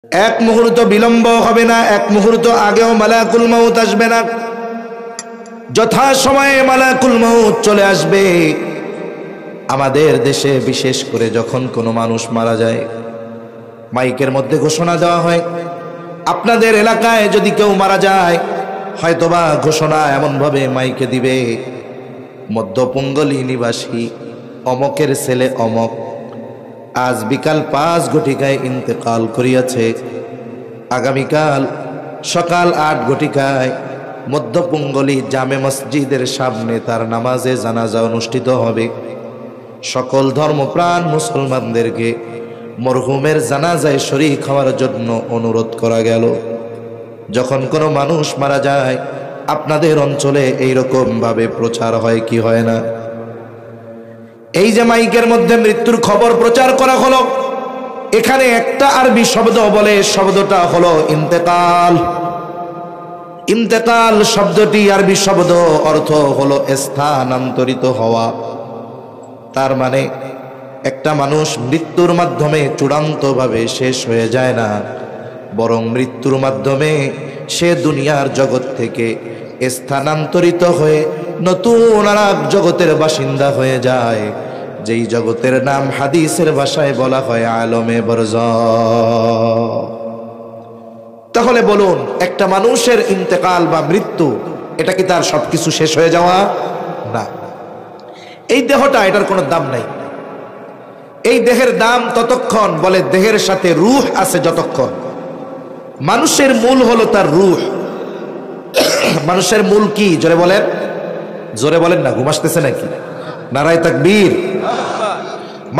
এক মুহূর্ত বিলম্ব হবে না, এক মুহূর্ত আগেও মালাকুল মউত আসবে না। যথা সময়ে মালাকুল মউত চলে আসবে। আমাদের দেশে বিশেষ করে যখন কোনো মানুষ মারা যায়, মাইকের মধ্যে ঘোষণা দেওয়া হয়, আপনাদের এলাকায় যদি কেউ মারা যায়, হয়তোবা ঘোষণা এমনভাবে মাইকে দিবে, মধ্যপঙ্গলী নিবাসী অমকের ছেলে অমক আজ বিকাল 5 ঘটিকায় ইন্তেকাল করিয়াছে। আগামীকাল সকাল 8 ঘটিকায় মধ্যপঙ্গলী জামে মসজিদের সামনে তার নামাজে জানাজা অনুষ্ঠিত হবে। সকল ধর্মপ্রাণ মুসলমানদেরকে মরহুমের জানাজায় শরীক হওয়ার জন্য অনুরোধ করা গেল। যখন কোনো মানুষ মারা যায়, আপনাদের অঞ্চলে এইরকম ভাবে প্রচার হয় কি হয় না? এই যে মাইকের মধ্যে মৃত্যুর খবর প্রচার করা হলো, এখানে একটা আরবি শব্দ বলে, শব্দটা হলো ইন্তেকাল। ইন্তেকাল শব্দটি আরবি শব্দ, অর্থ হলো স্থানান্তরিত হওয়া। তার মানে একটা মানুষ মৃত্যুর মাধ্যমে চূড়ান্তভাবে শেষ হয়ে যায় না, বরং মৃত্যুর মাধ্যমে সে দুনিয়ার জগৎ থেকে স্থানান্তরিত হয়ে নতুন আর জগতের বাসিন্দা হয়ে যায়, যেই জগতের নাম হাদিসের ভাষায় বলা হয় আলমে বরজাখ। তাহলে বলুন, একটা মানুষের ইন্তেকাল বা মৃত্যু, এটা কি তার সবকিছু শেষ হয়ে যাওয়া? না। এই দেহটা, এটার কোনো দাম নাই। এই দেহের দাম ততক্ষণ, বলে দেহের সাথে রূহ আছে যতক্ষণ। মানুষের মূল হলো তার রূহ। মানুষের মূল কি? জোরে বলেন, জোরে বলেন না, ঘুম আসতেছে নাকি? নারায়ে তাকবীর।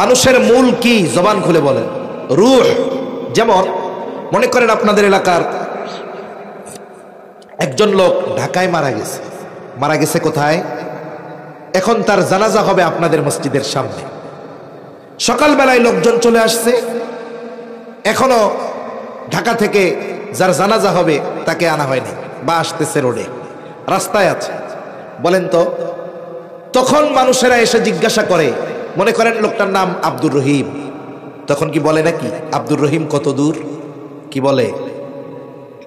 মানুষের মূল কি? জবান খুলে বলেন, রূহ। যেমন মনে করেন আপনাদের এলাকার একজন লোক ঢাকায় মারা গেছে। মারা গেছে কোথায়? এখন তার জানাজা হবে আপনাদের মসজিদের সামনে। সকালবেলায় লোকজন চলে আসছে, এখনো ঢাকা থেকে যার জানাজা হবে তাকে আনা হয়নি, বা আসতেছে, রোডে রাস্তায় আছে। বলেন তো, তখন মানুষেরা এসে জিজ্ঞাসা করে, মনে করেন লোকটার নাম আব্দুর রহিম, তখন কি বলে নাকি আব্দুর রহিম কত দূর? কি বলে?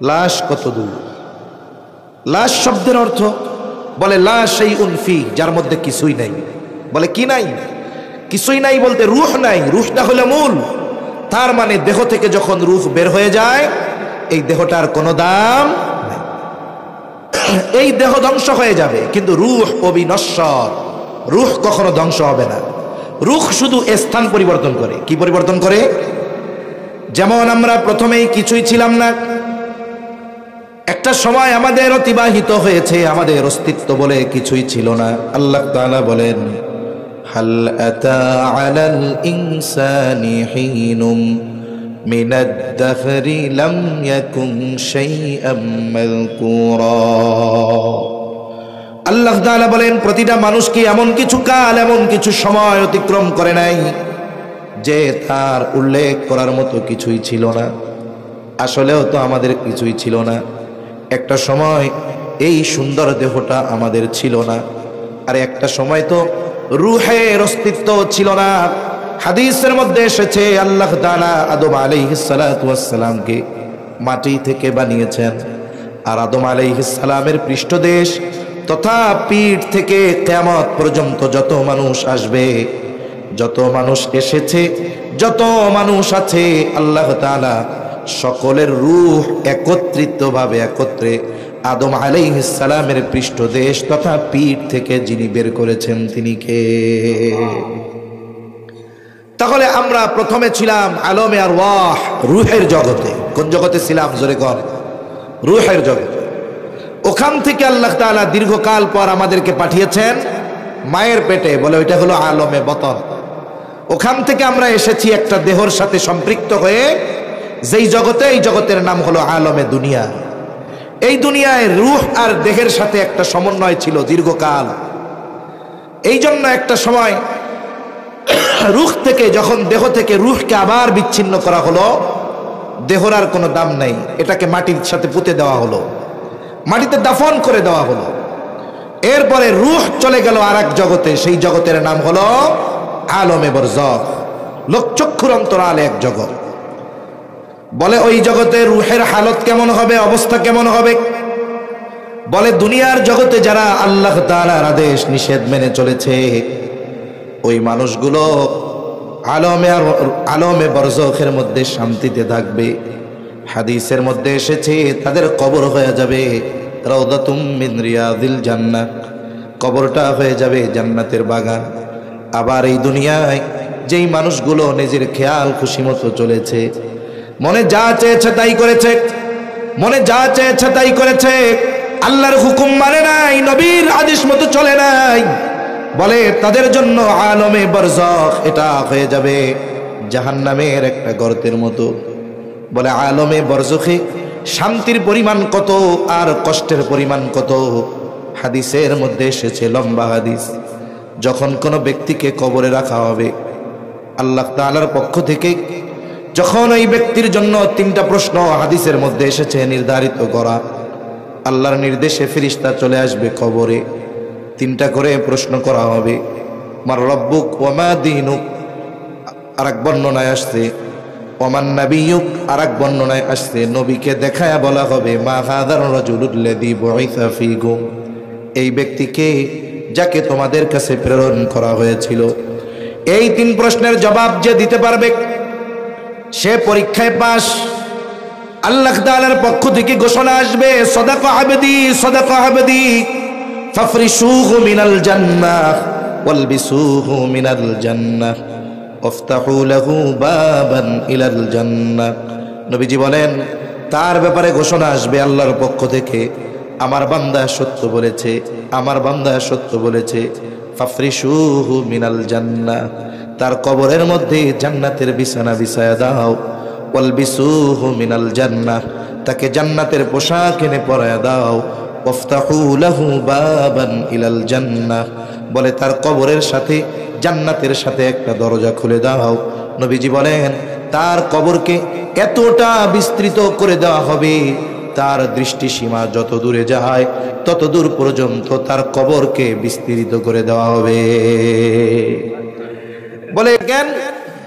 লাশ কত দূর? লাশ শব্দের অর্থ বলে লা শাইউন ফি, যার মধ্যে কিছুই নাই। বলে কি নাই? কিছুই নাই বলতে রূহ নাই। রূহটা হলো মূল। তার মানে দেহ থেকে যখন রূহ বের হয়ে যায়, এই দেহটার কোনো দাম নেই। এই দেহ ধ্বংস হয়ে যাবে, কিন্তু রূহ অবিনশ্বর। রূহ কখনো ধ্বংস হবে না। রূহ শুধু স্থান পরিবর্তন করে। কি পরিবর্তন করে? যেমন আমরা প্রথমেই কিছুই ছিলাম না, একটা সময় আমাদের অতিবাহিত হয়েছে, আমাদের অস্তিত্ব বলে কিছুই ছিল না। আল্লাহ তাআলা বলেন, হাল আতা আলাল ইনসানি হিনুম মিনাদ দাহরি লাম ইয়াকুন শাইআম মাযকুরা। আল্লাহ তাআলা বলেন, প্রতিটা মানুষ কি এমন কিছু কাল, এমন কিছু সময় অতিক্রম করে নাই যে তার উল্লেখ করার মতো কিছুই ছিল না? আসলেও তো আমাদের কিছুই ছিল না। একটা সময় এই সুন্দর দেহটা আমাদের ছিল না, আর একটা সময় তো রূহের অস্তিত্ব ছিল না। হাদিসের মধ্যে এসেছে, আল্লাহ তাআলা আদম আলাইহিস সালাতু ওয়াস সালামকে মাটি থেকে বানিয়েছেন, আর আদম আলাইহিস সালামের পৃষ্ঠদেশ তথা পিঠ থেকে কিয়ামত পর্যন্ত যত মানুষ আসবে, যত মানুষ এসেছে, যত মানুষ আছে, আল্লাহ তাআলা সকলের রূহ একত্রিতভাবে একত্রে আদম আলাইহিস সালামের পৃষ্ঠদেশ তথা পিঠ থেকে যিনি বের করেছেন তিনি কে? তাহলে আমরা প্রথমে ছিলাম আলমে আরওয়াহ, রূহের জগতে। কোন জগতে ছিলাম? জোরে কর। রূহের জগতে। ওখান থেকে আল্লাহ তাআলা দীর্ঘকাল পর আমাদেরকে পাঠিয়েছেন মায়ের পেটে, বলে ওইটা হলো আলমে বতন। ওখান থেকে আমরা এসেছি একটা দেহর সাথে সম্পৃক্ত হয়ে, যেই জগতে, এই জগতের নাম হলো আলমে দুনিয়া। এই দুনিয়ায় রূহ আর দেহের সাথে একটা সমন্বয় ছিল দীর্ঘকাল। এই জন্য একটা সময় রূহ থেকে, যখন দেহ থেকে রূহকে আবার বিচ্ছিন্ন করা হলো, দেহর আর কোনো দাম নাই, এটাকে মাটির সাথে পুঁতে দেওয়া হলো, মাটিতে দাফন করে দেওয়া হলো। এরপরে রূহ চলে গেল আর এক জগতে, সেই জগতের নাম হলো আলমে বরজাখ, লোকচক্ষুর অন্তরালে এক জগৎ। বলে ওই জগতে রূহের হালত কেমন হবে, অবস্থা কেমন হবে? বলে দুনিয়ার জগতে যারা আল্লাহ তাআলার আদেশ নিষেধ মেনে চলেছে ওই মানুষগুলো আলমে বরজখের মধ্যে শান্তিতে থাকবে। হাদিসের মধ্যে এসেছে তাদের কবর হয়ে যাবে রাউদাতুম মিন রিয়াদিল জান্নাহ, কবরটা হয়ে যাবে জান্নাতের বাগান। আবার এই দুনিয়ায় যেই মানুষগুলো নিজের খেয়াল খুশি মতো চলেছে, মনে যা চেয়েছে তাই করেছে, মনে যা চেয়েছে তাই করেছে, আল্লাহর হুকুম মানে নাই, নবীর আদেশ মতো চলে নাই, বলে তাদের জন্য আলমে বরজখ এটা হয়ে যাবে জাহান্নামের একটা গর্তের মতো। বলে আলমে বরজখে শান্তির পরিমাণ কত আর কষ্টের পরিমাণ কত। হাদিসের মধ্যে এসেছে, লম্বা হাদিস, যখন কোনো ব্যক্তিকে কবরে রাখা হবে আল্লাহ তাআলার পক্ষ থেকে যখন ওই ব্যক্তির জন্য তিনটা প্রশ্ন হাদিসের মধ্যে এসেছে নির্ধারিত করা, আল্লাহর নির্দেশে ফেরেশতা চলে আসবে কবরে, তিনটা করে প্রশ্ন করা হবে। মার রব্বুক ওয়া মা দীনুক, আরেক বর্ণনায় আসছে ওমান নাবিয়ুক, আরেক বর্ণনায় আসছে নবীকে দেখায়া বলা হবে মা হাযার রাজুলুল্লাযী বুইসা ফীকুম, এই ব্যক্তিকে যাকে তোমাদের কাছে প্রেরণ করা হয়েছিল। এই তিন প্রশ্নের জবাব যে দিতে পারবে সে পরীক্ষায় পাস। আল্লাহ তাআলার পক্ষ থেকে ঘোষণা আসবে সাদাকা আবদি সাদাকা আবদি ফাফরিশুহু মিনাল জান্নাহ ওয়ালবিসুহু মিনাল জান্নাহ ওয়াফতাহু লাহু বাবান ইলাল জান্নাহ। নবীজি বলেন তার ব্যাপারে ঘোষণা আসবে আল্লাহর পক্ষ থেকে, আমার বান্দা সত্য বলেছে, আমার বান্দা সত্য বলেছে, ফাফরিশুহু মিনাল জান্নাহ, তার কবরের মধ্যে জান্নাতের বিছানা বিছায়া দাও, ওয়ালবিসুহু মিনাল জান্নাহ, তাকে জান্নাতের পোশাক এনে পরায়া দাও, ওয়াফতাহু লাহু বাবান ইলাল জান্নাহ, বলে তার কবরের সাথে জান্নাতের সাথে একটা দরজা খুলে দাও। নবীজি বলেন তার কবরকে এতটা বিস্তৃত করে দেওয়া হবে, তার দৃষ্টিসীমা যত দূরে যায় তত দূর পর্যন্ত তার কবরকে বিস্তৃত করে দেওয়া হবে। বলে কেন?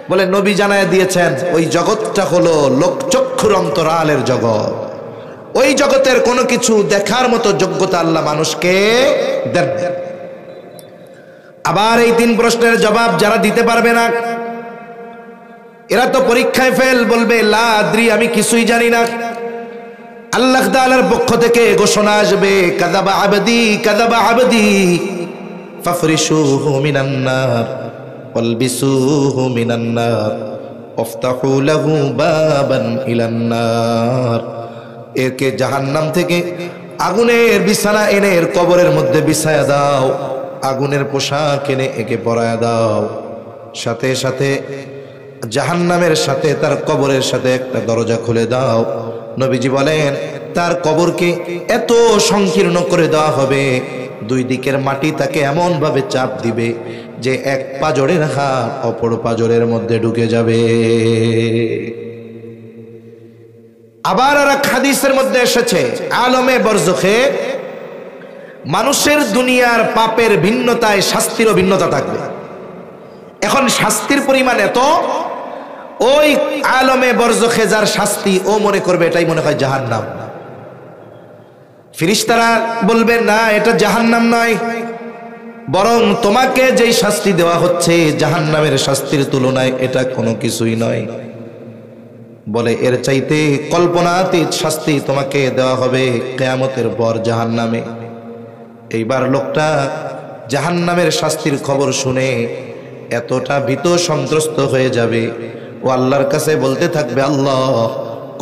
বলে নবী জানায় দিয়েছেন ওই জগৎটা হলো লোকচক্ষুর অন্তরালের জগৎ, ওই জগতের কোনো কিছু দেখার মতো যোগ্যতা আল্লাহ মানুষকে দেন। আবার এই তিন প্রশ্নের জবাব যারা দিতে পারবে না এরা তো পরীক্ষায় ফেল, বলবে লা আদ্রি, আমি কিছুই জানি না। আল্লাহ তাআলার পক্ষ থেকে ঘোষণা আসবে কাযাবা আবদি কাযাবা আবদি ফাফরিশুহু মিনান নার ওয়ালবিসুহু মিনান নার ওয়াফতাহু লাহু বাবান ইলান নার, একে জাহান্নাম থেকে আগুনের বিছানা এনে এর কবরের মধ্যে বিছায়া দাও, আগুনের পোশাক এনে একে পরায়া দাও, সাথে সাথে জাহান্নামের সাথে তার কবরের সাথে একটা দরজা খুলে দাও। নবীজি বলেন তার কবরকে এত সংকীর্ণ করে দেওয়া হবে, দুই দিকের মাটি তাকে এমন ভাবে চাপ দিবে যে এক পাজরের হাত অপর পাজরের মধ্যে ঢুকে যাবে। আবার আর এক হাদিসের মধ্যে এসেছে আলমে বরজখে মানুষের দুনিয়ার পাপের ভিন্নতায় শাস্তিরও ভিন্নতা থাকবে। এখন শাস্তির পরিমাণ এত, ওই আলমে বরজখে যার শাস্তি ও মনে করবে এটাই মনে হয় জাহান্নাম। ফেরেশতারা বলবে না এটা জাহান্নাম নয়, বরং তোমাকে যেই শাস্তি দেওয়া হচ্ছে জাহান্নামের শাস্তির তুলনায় এটা কোনো কিছুই নয়। বলে এর চাইতে কল্পনাতীত শাস্তি তোমাকে দেওয়া হবে কিয়ামতের পর জাহান্নামে। এইবার লোকটা জাহান্নামের শাস্তির খবর শুনে এতটা ভীত সন্ত্রস্ত হয়ে যাবে, ও আল্লাহর কাছে বলতে থাকবে আল্লাহ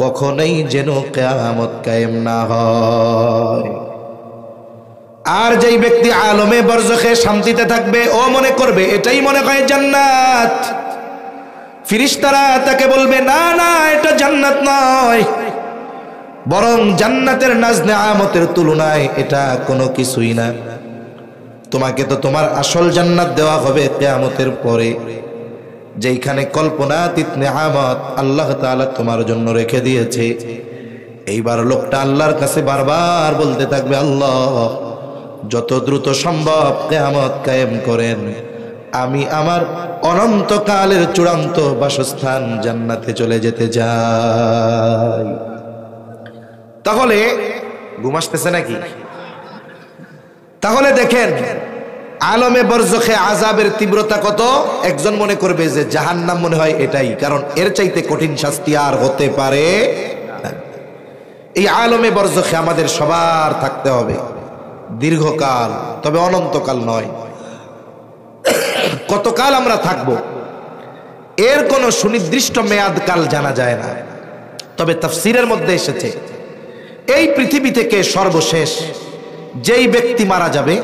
কখনোই যেন কিয়ামত কায়েম না হয়। আর যেই ব্যক্তি আলমে বরজখে শান্তিতে থাকবে ও মনে করবে এটাই মনে হয় জান্নাত। ফেরেশতারা তাকে বলবে না না এটা জান্নাত নয়, বরং জান্নাতের নাজ নেয়ামতের তুলনায় এটা কোনো কিছুই না। তোমাকে তো তোমার আসল জান্নাত দেওয়া হবে কিয়ামতের পরে, যেইখানে কল্পনাতীত নেয়ামত আল্লাহ তাআলা তোমার জন্য রেখে দিয়েছে। এইবার লোকটা আল্লাহর কাছে বারবার বলতে থাকবে আল্লাহ যত দ্রুত সম্ভব কিয়ামত কায়েম করেন, আমি আমার অনন্তকালের চূড়ান্ত বাসস্থান জান্নাতে চলে যেতে যাই। তাহলে ঘুম আসতেছে নাকি? তাহলে দেখেন আলমে বরজখে আযাবের তীব্রতা কত। একজন মনে করবে যে জাহান্নাম মনে হয় এটাই, কারণ এর চাইতে কঠিন শাস্তি আর হতে পারে না। এই আলমে বরজখে আমাদের সবার থাকতে হবে দীর্ঘকাল, তবে অনন্তকাল নয়। কতকাল আমরা থাকব এর কোনো সুনির্দিষ্ট মেয়াদকাল জানা যায় না, তবে তাফসীরের মধ্যে এসেছে এই পৃথিবী থেকে সর্বশেষ যেই ব্যক্তি মারা যাবে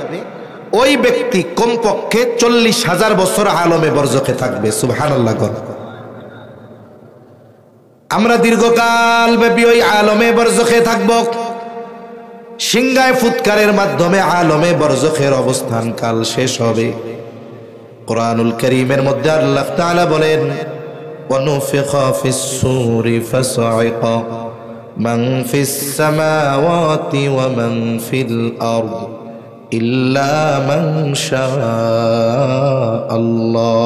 ওই ব্যক্তি কমপক্ষে 40,000 বছর আলমে বরজখে থাকবে। সুবহানাল্লাহ। আমরা দীর্ঘকাল ব্যাপী ওই আলমে বরজখে থাকব। সিংহায় ফুৎকারের মাধ্যমে আলমে বরজখের অবস্থান কাল শেষ হবে। কুরআনুল কারীমের মধ্যে আল্লাহ তাআলা বলেন, ওয়ানুফিখা ফিস-সূরি ফাসাইকা মান ফিস-সামাওয়াতি ওয়া মান ফিল-আরদ ইল্লা মান শাআল্লাহ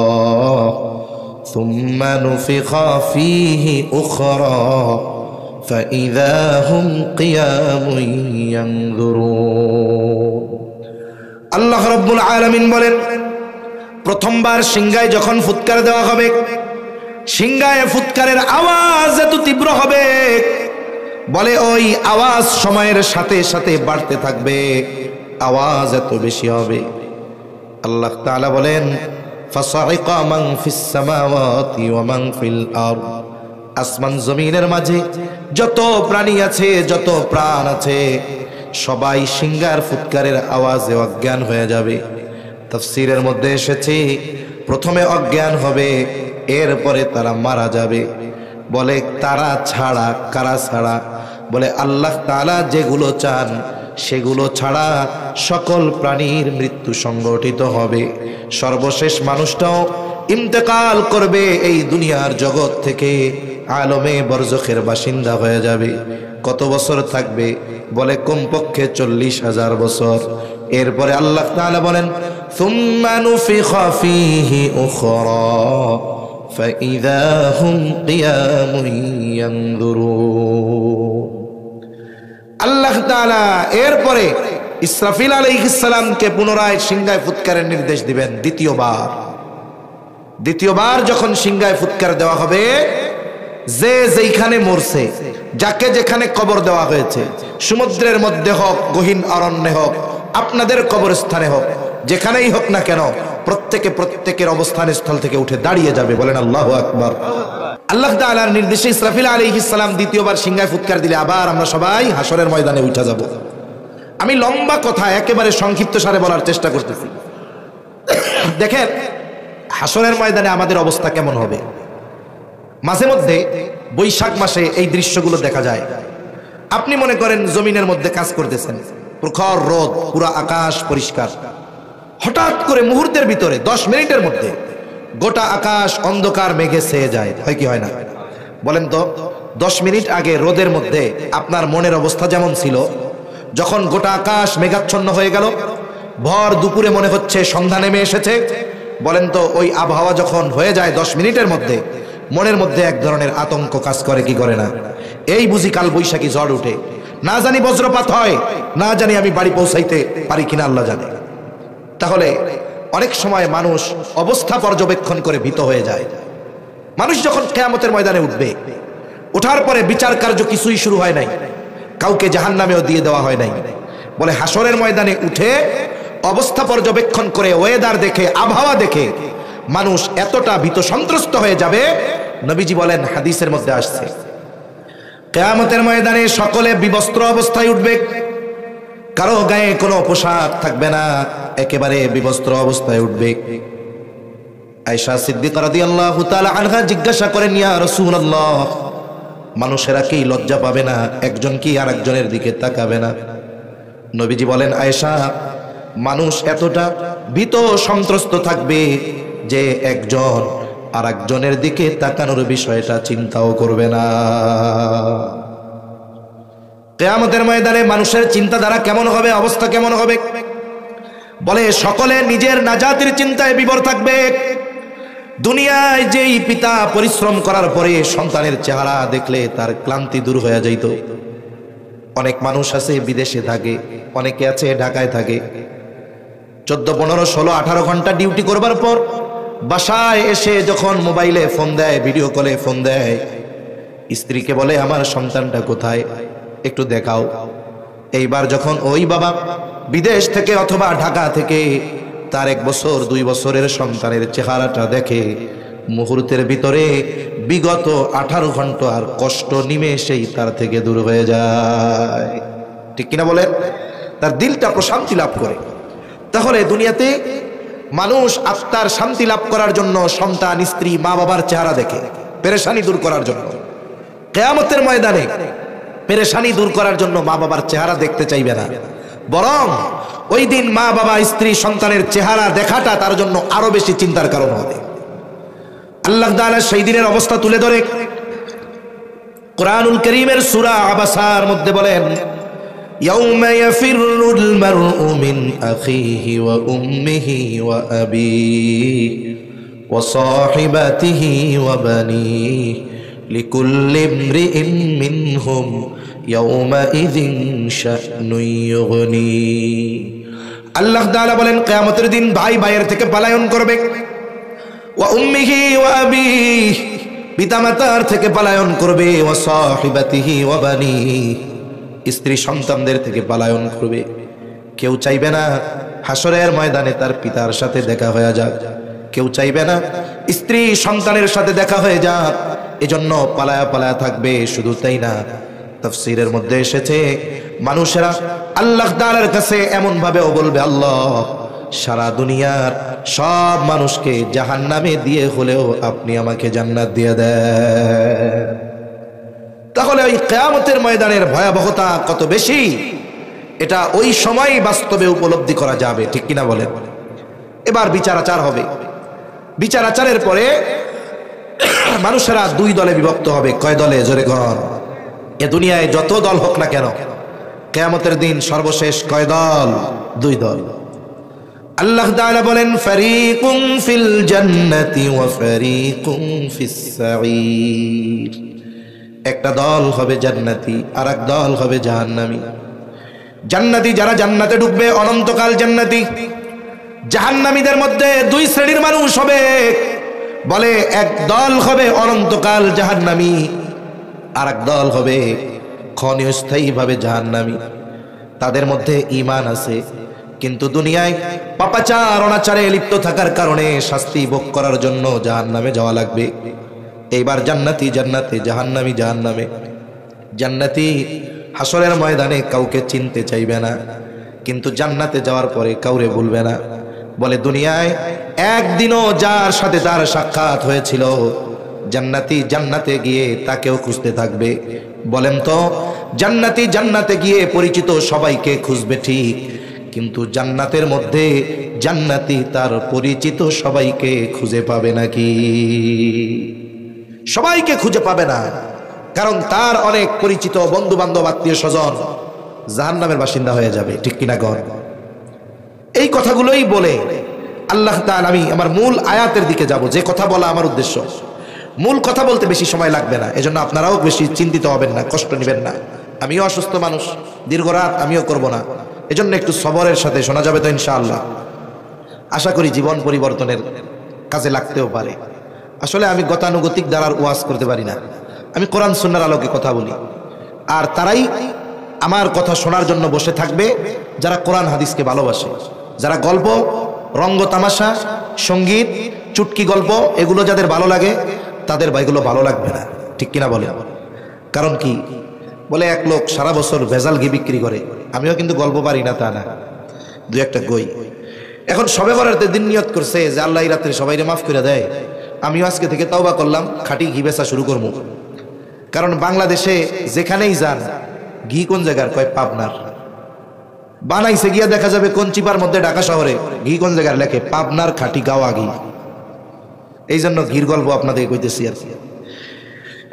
সুম্মা নুফিখা ফীহি উখরা ফাইযা হুম কিয়ামুন ইয়ানযুরুন। আল্লাহ রাব্বুল আলামিন বলেন, প্রথমবার সিংহায় যখন ফুৎকার দেওয়া হবে, সিংহায় ফুৎকারের আওয়াজ এত তীব্র হবে, বলে ওই আওয়াজ সময়ের সাথে সাথে বাড়তে থাকবে, আওয়াজ এত বেশি হবে। আল্লাহ তাআলা বলেন, ফাসাইকা মান ফিস সামাওয়াতি ওয়া মান ফিল আরদ, আসমান জমিনের মাঝে যত প্রাণী আছে, যত প্রাণ আছে, সবাই সিংহার ফুৎকারের আওয়াজে অজ্ঞান হয়ে যাবে। তাফসীরের মধ্যে এসেছে প্রথমে অজ্ঞান হবে, এরপরে তারা মারা যাবে। বলে তারা ছাড়া, কারা ছাড়া? বলে আল্লাহ তাআলা যেগুলো চান সেগুলো ছাড়া সকল প্রাণীর মৃত্যু সংগঠিত হবে। সর্বশেষ মানুষটাও ইন্তেকাল করবে, এই দুনিয়ার জগৎ থেকে আলমে বরজখের বাসিন্দা হয়ে যাবে। কত বছর থাকবে? বলে কমপক্ষে 40,000 বছর। এরপরে আল্লাহ তাআলা বলেন, সুম্মা নুফিখা ফীহি উখরা ফাইযা হুম কিয়ামুন ইয়ানযুরুন। আল্লাহ তাআলা এরপরে ইসরাফিল আলাইহিস সালামকে পুনরায় সিংহায় ফুৎকারের নির্দেশ দিবেন। দ্বিতীয়বার যখন সিংহায় ফুৎকার দেওয়া হবে, যে যেখানে মরছে, যাকে যেখানে কবর দেওয়া হয়েছে, সমুদ্রের মধ্যে হোক, গহীন অরণ্যে হোক, আপনাদের কবরস্থানে হোক, যেখানেই হোক না কেন, প্রত্যেকের অবস্থান স্থল থেকে উঠে দাঁড়িয়ে যাবে। বলেন আল্লাহু আকবার। আল্লাহ তাআলার নির্দেশে ইসরাফিল আলাইহিস সালাম দ্বিতীয়বার সিংহায় ফুৎকার দিলে আবার আমরা সবাই হাসরের ময়দানে উঠে যাব। আমি লম্বা কথা একেবারে সংক্ষিপ্ত সারে বলার চেষ্টা করতেছি। দেখেন হাসরের ময়দানে আমাদের অবস্থা কেমন হবে। মাঝে মধ্যে বৈশাখ মাসে এই দৃশ্যগুলো দেখা যায়। আপনি মনে করেন জমিনের মধ্যে কাজ করতেছেন, প্রখর রোদ, পুরো আকাশ পরিষ্কার, হঠাৎ করে মুহূর্তের ভিতরে 10 মিনিটের মধ্যে গোটা আকাশ অন্ধকার মেঘে ছেয়ে যায়। হয় কি হয় না? বলেন তো, 10 মিনিট আগে রোদের মধ্যে আপনার মনের অবস্থা যেমন ছিল, যখন গোটা আকাশ মেঘাচ্ছন্ন হয়ে গেল, ভর দুপুরে মনে হচ্ছে সন্ধ্যা নেমে এসেছে, বলেন তো ওই আবহাওয়া যখন হয়ে যায় 10 মিনিটের মধ্যে, মনের মধ্যে এক ধরনের আতঙ্ক কাজ করে কি করে না? এই বুঝি কাল বৈশাখী ঝড় উঠে, না জানি বজ্রপাত হয়, না জানি আমি বাড়ি পৌঁছাইতে পারি কিনা আল্লাহ জানে। তাহলে অনেক সময় মানুষ অবস্থা পর্যবেক্ষণ করে ভীত হয়ে যায়। মানুষ যখন কিয়ামতের ময়দানে উঠবে, ওঠার পরে বিচার কার্য কিছুই শুরু হয় নাই, কাউকে জাহান্নামেও দিয়ে দেওয়া হয় নাই। বলে হাসরের ময়দানে উঠে অবস্থা পর্যবেক্ষণ করে, ওয়েদার দেখে, আবহাওয়া দেখে মানুষ এতটা ভীত সন্ত্রস্ত হয়ে যাবে, নবীজি বলেন, হাদিসের মধ্যে আসছে, কিয়ামতের ময়দানে সকলে বিবস্ত্র অবস্থায় উঠবে, কারো গায়ে কোনো পোশাক থাকবে না, একেবারে বিবস্ত্র অবস্থায় উঠবে। আয়েশা সিদ্দিকা রাদিয়াল্লাহু তাআলা আনহা জিজ্ঞাসা করেন, ইয়া রাসূলুল্লাহ, মানুষেরা কি লজ্জা পাবে না? একজন কি আরেকজনের দিকে তাকাবে না? নবীজি বলেন, আয়েশা, মানুষ এতটা ভীত সন্ত্রস্ত থাকবে যে একজন আরেকজনের দিকে তাকানোর বিষয়টা চিন্তাও করবে না। কিয়ামতের ময়দানে মানুষের চিন্তাধারা কেমন হবে, অবস্থা কেমন হবে? বলে সকলে নিজের নাজাতের চিন্তায় বিভোর থাকবে। দুনিয়ায় যেই পিতা পরিশ্রম করার পরে সন্তানের চেহারা দেখলে তার ক্লান্তি দূর হয়ে যাইত। অনেক মানুষ আছে বিদেশে থাকে, অনেকে আছে ঢাকায় থাকে, 14, 15, 16, 18 ঘন্টা ডিউটি করবার পর বাসায় এসে যখন মোবাইলে ফোন দেয়, ভিডিও কলে ফোন দেয়, স্ত্রীকে বলে আমার সন্তানটা কোথায়, একটু দেখাও। এইবার যখন ওই বাবা বিদেশ থেকে অথবা ঢাকা থেকে তার 1 বছর 2 বছরের সন্তানের চেহারাটা দেখে, মুহূর্তের ভিতরে বিগত 18 ঘন্টার কষ্ট নিমেষেই তার থেকে দূর হয়ে যায়। ঠিক কিনা বলেন? তার দিলটা প্রশান্তি লাভ করে। তাহলে দুনিয়াতে মানুষ আত্মার শান্তি লাভ করার জন্য সন্তান, স্ত্রী, মা বাবার চেহারা দেখে পেরেশানি দূর করার জন্য। কিয়ামতের ময়দানে পেরেশানি দূর করার জন্য মা বাবার চেহারা দেখতে চাইবে না, বরং ওই দিন মা বাবা, স্ত্রী, সন্তানের চেহারা দেখাটা তার জন্য আরো বেশি চিন্তার কারণ হবে। আল্লাহ তাআলা সেই দিনের অবস্থা তুলে ধরে কুরআনুল কারীমের সূরা আবাসার মধ্যে বলেন, ইয়াউমা ইয়াফিরুল মারউ মিন আখিহি ওয়া উম্মিহি ওয়া আবিহি ওয়া সাহিবাতিহি ওয়া বানিহি লিকুল্লি ইমরিইন মিনহুম ইয়াউমাইযিন শা'নুন ইউগনি। আল্লাহ তাআলা বলেন, কিয়ামতের দিন ভাই ভাইয়ের থেকে পলায়ন করবে। ওয়া উম্মিহি ওয়া আবিহি, পিতামাতার থেকে পলায়ন করবে। ওয়া সাহিবাতিহি ওয়া বানিহি, স্ত্রী সন্তানদের থেকে পলায়ন করবে। কেউ চাইবে না হাসরের ময়দানে তার পিতার সাথে দেখা হয়ে যাক, কেউ চাইবে না স্ত্রী সন্তানের সাথে দেখা হয়ে যাক, এজন্য পালায়া পালায়া থাকবে। শুধু তাই না, তাফসীরের মধ্যে এসেছে মানুষেরা আল্লাহ তাআলার কাছে এমন ভাবেও বলবে, আল্লাহ সারা দুনিয়ার সব মানুষকে জাহান্নামে দিয়ে হলেও আপনি আমাকে জান্নাত দিয়ে দেন। তাহলে ওই কিয়ামতের ময়দানের ভয়াবহতা কত বেশি, এটা ওই সময় বাস্তবে উপলব্ধি করা যাবে। ঠিক কিনা বলেন? এবার বিচার আচার হবে। বিচার আচারের পরে মানুষেরা 2 দলে বিভক্ত হবে। কয় দলে? জোরে কর। এ দুনিয়ায় যত দল হোক না কেন, কিয়ামতের দিন সর্বশেষ কয় দল? 2 দল। আল্লাহ তাআলা বলেন, ফারিকুম ফিল জান্নাতি ওয়া ফারিকুম ফিস সাঈর। একটা দল হবে জান্নাতি, আর এক দল হবে জাহান্নামী। জান্নাতি যারা জান্নাতে ঢুকবে, অনন্তকাল জান্নাতি। জাহান্নামীদের মধ্যে 2 শ্রেণীর মানুষ হবে। বলে এক দল হবে অনন্তকাল জাহান্নামী, আর এক দল হবে ক্ষণস্থায়ীভাবে জাহান্নামী। তাদের মধ্যে ঈমান আছে, কিন্তু দুনিয়ায় পাপাচার অনাচারে লিপ্ত থাকার কারণে শাস্তি ভোগ করার জন্য জাহান্নামে যাওয়া লাগবে। এইবার জান্নাতি জান্নাতে, জাহান্নামী জাহান্নামে। জান্নাতি হাসরের ময়দানে কাউকে চিনতে চাইবে না, কিন্তু জান্নাতে যাওয়ার পরে কাউরে ভুলবে না। বলে দুনিয়ায় একদিনও যার সাথে তার সাক্ষাৎ হয়েছিল, জান্নাতি জান্নাতে গিয়ে তাকেও খুঁজতে থাকবে। বলেন তো, জান্নাতি জান্নাতে গিয়ে পরিচিত সবাইকে খুঁজবে ঠিক, কিন্তু জান্নাতের মধ্যে জান্নাতি তার পরিচিত সবাইকে খুঁজে পাবে নাকি? সবাইকে খুঁজে পাবে না, কারণ তার অনেক পরিচিত বন্ধু বান্ধব, আত্মীয় স্বজন জাহান্নামের বাসিন্দা হয়ে যাবে। ঠিক কিনা গণ? এই কথাগুলোই বলে আল্লাহ তাআলা, আমি আমার মূল আয়াতের দিকে যাব, যে কথা বলা আমার উদ্দেশ্য। মূল কথা বলতে বেশি সময় লাগবে না, এজন্য আপনারাও বেশি চিন্তিত হবেন না, কষ্ট নেবেন না। আমিও অসুস্থ মানুষ, দীর্ঘ রাত আমিও করব না, এজন্য একটু সবরের সাথে শোনা যাবে তো ইনশাআল্লাহ। আশা করি জীবন পরিবর্তনের কাজে লাগতেও পারে। আসলে আমি গতানুগতিক দ্বারার ওয়াজ করতে পারি না, আমি কোরআন সুন্নাহর আলোকে কথা বলি। আর তারাই আমার কথা শোনার জন্য বসে থাকবে যারা কোরআন হাদিসকে ভালোবাসে, যারা গল্প, রঙ্গ তামাশা, সঙ্গীত, চুটকি গল্প এগুলো যাদের ভালো লাগে, তাদের এগুলো ভালো লাগবে না। ঠিক কিনা বলে? কারণ কি? বলে এক লোক সারা বছর ভেজাল ঘি বিক্রি করে, আমিও কিন্তু গল্প পারি না তা না, 2-1টা গই। এখন সবে বরাতের দিন নিয়ত করছে যে আল্লাহ এই রাত্রে সবাইরে মাফ করে দেয়, আমিও আজকে থেকে তওবা করলাম, খাঁটি ঘি বেচা শুরু করবো। কারণ বাংলাদেশে যেখানেই যান, ঘি কোন জায়গার? কয় পাবনার। বানাইছে গিয়া দেখা যাবে কোন চিপার মধ্যে, ঢাকা শহরে ঘি কোন জায়গার লেখে পাবনার খাঁটি গাওয়া ঘি। এই জন্য ঘির গল্প আপনাদের কইতেছি আর কি।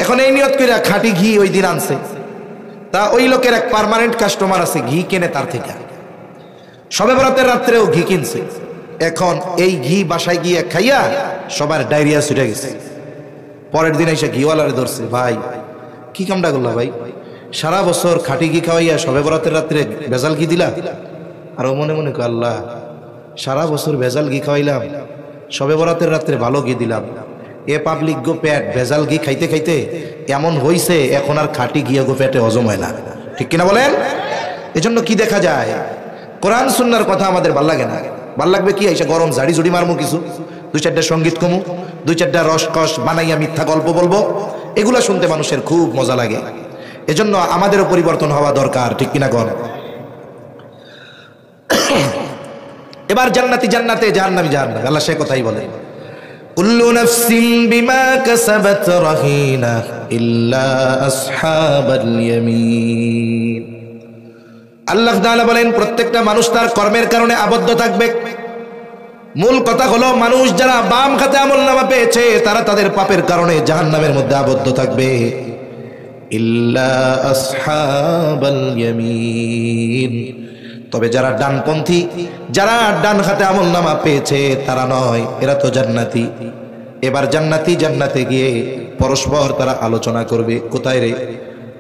এখন এই নিয়ত করে খাঁটি ঘি ওই দিন আনছে, তা ওই লোকের এক পার্মানেন্ট কাস্টমার আছে, ঘি কেনে তার থেকে। শবে বরাতের রাত্রেও ঘি কিনছে, এখন এই ঘি বাসায় গিয়ে খাইয়া সবার ডায়রিয়া ছুটে গেছে। পরের দিন এসে ঘিওয়ালারে ধরছে, ভাই কি কামটা করলা ভাই, সারা বছর খাঁটি ঘি খাওয়াইয়া শবে বরাতের রাত্রে ভেজাল ঘি দিলা। আর ও মনে মনে কয়, আল্লাহ সারা বছর ভেজাল ঘি খাওয়াইলাম, শবে বরাতের রাত্রে ভালো ঘি দিলাম, এ পাবলিক গো পেট ভেজাল ঘি খাইতে খাইতে এমন হইছে এখন আর খাঁটি ঘি গো পেটে হজম হয় না। ঠিক কিনা বলেন? এজন্য কি দেখা যায়, কোরআন সুন্নাহর কথা আমাদের ভাল লাগে না। ভাল লাগবে কি, এসে গরম ঝাড়ি ঝুড়ি মারমু, কিছু দুই চারটা সঙ্গীত কমু, দুই চারটা রসকস বানাইয়া মিথ্যা গল্প বলবো, এগুলা শুনতে মানুষের খুব মজা লাগে। এজন্য আমাদেরও পরিবর্তন হওয়া দরকার। ঠিক কিনা কর? এবার জান্নাতি জান্নাতে, জাহান্নামী জাহান্নামে। আল্লাহ সে কথাই বলে, কুল্লু নাফসিন বিমা কাসাবাত রাহিনা ইল্লা আসহাবাল ইয়ামিন। আল্লাহ তাআলা বলেন প্রত্যেকটা মানুষ তার কর্মের কারণে আবদ্ধ থাকবে। মূল কথা হলো মানুষ যারা বাম খাতে আমলনামা পেয়েছে তারা তাদের পাপের কারণে জাহান্নামের মধ্যে আবদ্ধ থাকবে। ইল্লা আসহাবাল ইয়ামিন, তবে যারা ডানপন্থী, যারা ডান হাতে আমলনামা পেয়েছে তারা নয়, এরা তো জান্নাতি। এবার জান্নাতি জান্নাতে গিয়ে পরস্পর তারা আলোচনা করবে, কোথায় রে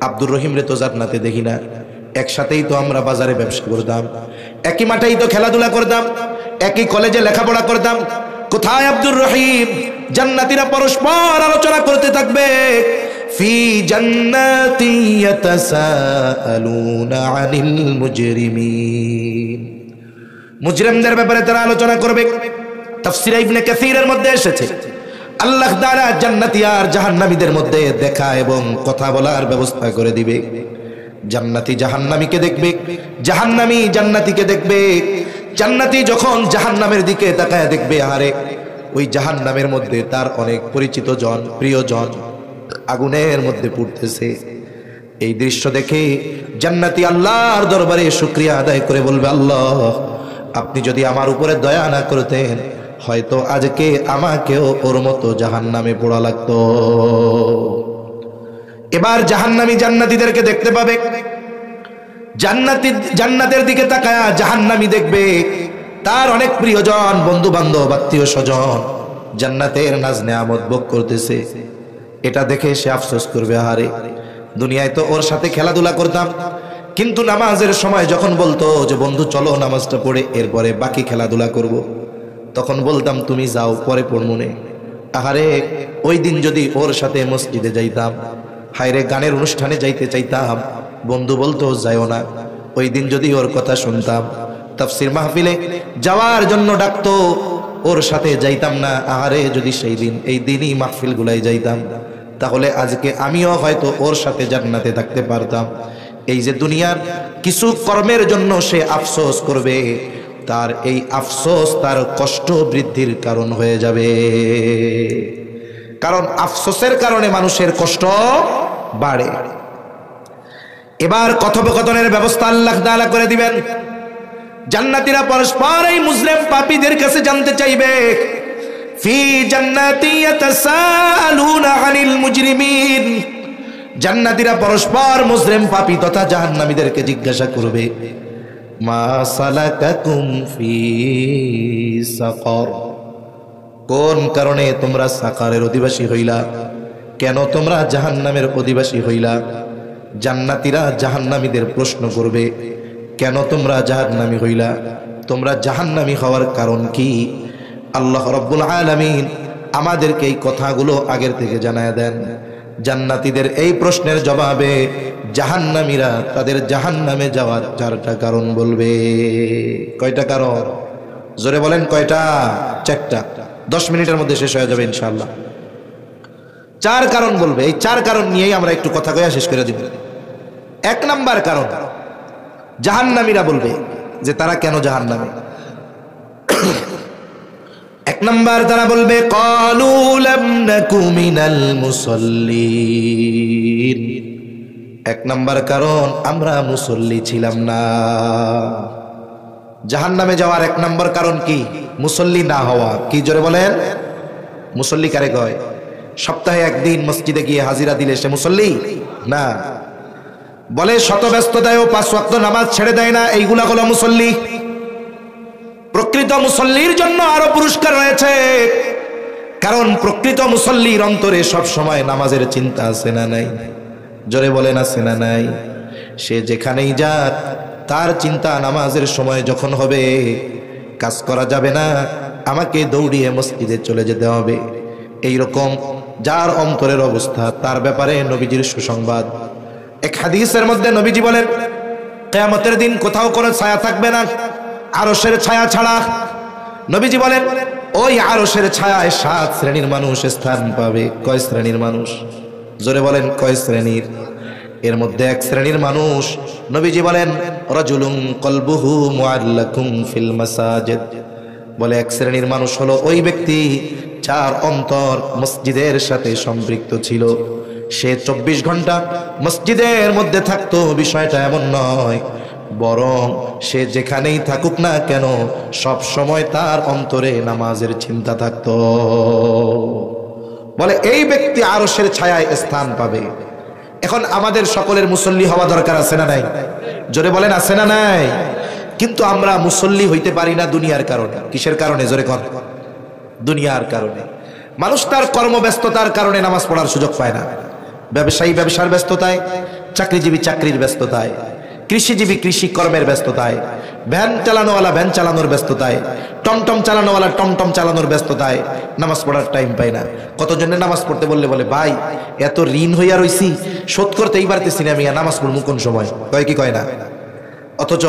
আব্দুর রহিম রে তো জান্নাতে দেখি না, একসাথেই তো আমরা বাজারে ব্যবসা করতাম, একই মাঠেই তো খেলাধুলা করতাম, একই কলেজে লেখাপড়া করতাম, কোথায় আব্দুর রহিম? জান্নাতীরা পরস্পর আলোচনা করতে থাকবে, ফি জান্নাতি ইয়াতাসাআলুনা আনিল মুজরিমিন। মুজরিমদের ব্যাপারে তারা আলোচনা করবে। তাফসীর ইবনে কাসীরের মধ্যে এসেছে আল্লাহ তাআলা জান্নাতি আর জাহান্নামীদের মধ্যে দেখা এবং কথা বলার ব্যবস্থা করে দিবে। জান্নাতি জাহান্নামীকে দেখবে, জাহান্নামী জান্নাতীকে দেখবে। জান্নাতি যখন জাহান্নামের দিকে তাকায় দেখবে, আরে ওই জাহান্নামের মধ্যে তার অনেক পরিচিত জন, প্রিয়জন আগুনের মধ্যে পুড়তেছে। এই দৃশ্য দেখে জান্নাতি আল্লাহর দরবারে শুকরিয়া আদায় করে বলবে, আল্লাহ আপনি যদি আমার উপরে দয়া না করতেন হয়তো আজকে আমাকেও ওর মতো জাহান্নামে পোড়া লাগতো। এবার জাহান্নামী জান্নাতীদেরকে দেখতে পাবে। জান্নাতি জান্নাতের দিকে তাকায়া জাহান্নামী দেখবে তার অনেক প্রিয়জন, বন্ধু বান্ধব, আত্মীয় স্বজন জান্নাতের নাজ নেয়ামত ভোগ করতেছে। এটা দেখে সে আফসোস করবে, আরে দুনিয়ায় তো ওর সাথে খেলাধুলা করতাম, কিন্তু নামাজের সময় যখন বলতো যে বন্ধু চলো নামাজটা পড়ে এরপরে বাকি খেলাধুলা করব, তখন বলতাম তুমি যাও পরে পড়মনে। আহারে ওই দিন যদি ওর সাথে মসজিদে যাইতাম, হায়রে গানের অনুষ্ঠানে যাইতে চাইতাম, বন্ধু বলতো যাইও না, ওই দিন যদি ওর কথা শুনতাম, তাফসীর মাহফিলে যাওয়ার জন্য ডাকতো, ওর সাথে যাইতাম না। আহারে যদি সেই দিন এই দিনই মাহফিল গুলাই যাইতাম তাহলে আজকে আমিও হয়তো ওর সাথে জান্নাতে থাকতে পারতাম। এই যে দুনিয়ার কিছু কর্মের জন্য সে আফসোস করবে, তার এই আফসোস তার কষ্ট বৃদ্ধির কারণ হয়ে যাবে। কারণ আফসোসের কারণে মানুষের কষ্ট বাড়ে। এবার কথোপকথনের ব্যবস্থা আল্লাহ তাআলা করে দিবেন। জান্নাতীরা পরস্পর এই মুজরিম পাপীদের কাছে জানতে চাইবে, ফি জান্নাতি ইয়াতাসাআলুনা আনিল মুজরিমিন। জান্নাতীরা পরস্পর মুজরিম পাপী তথা জাহান্নামীদেরকে জিজ্ঞাসা করবে, মা সালাকাকুম ফি সাকার, কোন কারণে তোমরা সাকারের অধিবাসী হইলা, কেন তোমরা জাহান্নামের অধিবাসী হইলা? জান্নাতীরা জাহান্নামীদের প্রশ্ন করবে, কেন তোমরা জাহান্নামী হইলা, তোমরা জাহান্নামী হওয়ার কারণ কি? আল্লাহ রাব্বুল আলামিন আমাদেরকে এই কথাগুলো আগের থেকে জানায় দেন। জান্নাতীদের এই প্রশ্নের জবাবে জাহান্নামীরা তাদের জাহান্নামে যাওয়ার 4টা কারণ বলবে। কয়টা কারণ? জোরে বলেন কয়টা? 4টা। 10 মিনিটের মধ্যে শেষ হয়ে যাবে ইনশাআল্লাহ। 4 কারণ বলবে। এই 4 কারণ নিয়েই আমরা একটু কথা কইয়া শেষ করে দিব। 1 নাম্বার কারণ, জাহান্নামীরা বলবে যে তারা কেন জাহান্নামে। 1 নাম্বার তারা বলবে, ক্বালু লাম নাকু মিনাল মুসাল্লিন। 1 নাম্বার কারণ, আমরা মুসল্লি ছিলাম না। জাহান্নামে যাওয়ার 1 নাম্বার কারণ কি? মুসল্লি না হওয়া। কি জোরে বলেন? মুসল্লি কারে কয়? সপ্তাহে 1 দিন মসজিদে গিয়ে হাজিরা দিলে সে মুসল্লি না। বলে শত ব্যস্ততায়ও 5 ওয়াক্ত নামাজ ছেড়ে দেয় না, এইগুলা হলো মুসল্লি। মুসল্লির জন্য আরো পুরস্কার রয়েছে, কারণ প্রকৃত মুসল্লির অন্তরে সব সময় নামাজের চিন্তা আছে না নাই? জোরে বলেন আছে না নাই? সে যেখানেই যাক তার চিন্তা নামাজের সময় যখন হবে কাজ করা যাবে না, আমাকে দৌড়িয়ে মসজিদে চলে যেতে হবে। এইরকম যার অন্তরের অবস্থা, তার ব্যাপারে নবীজির সুসংবাদ। এক হাদিসের মধ্যে নবীজি বলেন, কিয়ামতের দিন কোথাও কোনো ছায়া থাকবে না আরশের ছায়া ছাড়া। নবীজি বলেন, ওই আরশের ছায়ায় 7 শ্রেণীর মানুষ স্থান পাবে। কয় শ্রেণীর মানুষ? জোরে বলেন, কয় শ্রেণীর? এর মধ্যে এক শ্রেণীর মানুষ নবীজি বলেন, রাজুলুন কলবুহু মুআল্লাকুম ফিল মাসাজিদ। বলে এক শ্রেণীর মানুষ হলো ওই ব্যক্তি যার অন্তর মসজিদের সাথে সম্পৃক্ত ছিল। সে 24 ঘন্টা মসজিদের মধ্যে থাকতো, বিষয়টা এমন নয়, বরং সে যেখানেই থাকুক না কেন সব সময় তার অন্তরে নামাজের চিন্তা থাকতো। বলে এই ব্যক্তি আরশের ছায়ায় স্থান পাবে। এখন আমাদের সকলের মুসল্লি হওয়া দরকার আছে না নাই? জোরে বলেন আছে না নাই? কিন্তু আমরা মুসল্লি হইতে পারি না দুনিয়ার কারণে। কিসের কারণে? জোরে কর। দুনিয়ার কারণে। মানুষ তার কর্মব্যস্ততার কারণে নামাজ পড়ার সুযোগ পায় না। ব্যবসায়ী ব্যবসার ব্যস্ততায়, চাকরিজীবী চাকরির ব্যস্ততায়, কৃষিজীবী কৃষি কর্মের ব্যস্ততায়, ভ্যান চালানোওয়ালা ভ্যান চালানোর ব্যস্ততায়, টমটম চালানোওয়ালা টমটম চালানোর ব্যস্ততায় নামাজ পড়ার টাইম পায় না। কতজনের নামাজ পড়তে বললে বলে, ভাই এত ঋণ হইয়া রইছি, শোধ করতেই পারতেছি না, আমি নামাজ পড়বো কোন সময়? কয় কি কয় না? অথচ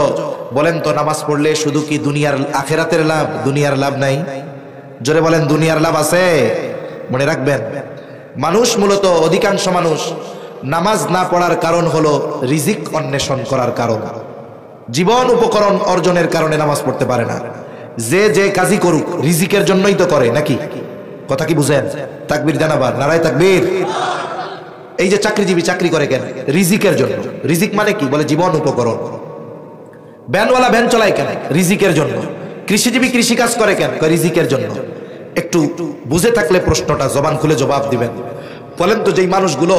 বলেন তো, নামাজ পড়লে শুধু কি দুনিয়ার আখেরাতের লাভ? দুনিয়ার লাভ নাই? জোরে বলেন, দুনিয়ার লাভ আছে? মনে রাখবেন, মানুষ মূলত অধিকাংশ মানুষ নামাজ না পড়ার কারণ হলো রিজিক অন্বেষণ করার কারণ, জীবন উপকরণ অর্জনের কারণে নামাজ পড়তে পারে না। যে যে কাজই করুক রিজিকের জন্যই তো করে, নাকি? কথা কি বুঝেন? তাকবীর জানাবার, নারায়ে তাকবীর। এই যে চাকরিজীবী চাকরি করে কেন? রিজিকের জন্য। রিজিক মানে কি? বলে জীবন উপকরণ। ভ্যানওয়ালা ভ্যান চলায় কেন? রিজিকের জন্য। কৃষিজীবী কৃষি কাজ করে কেন? রিজিকের জন্য। একটু বুঝে থাকলে প্রশ্নটা জবান খুলে জবাব দিবেন। বলেন তো, যেই মানুষগুলো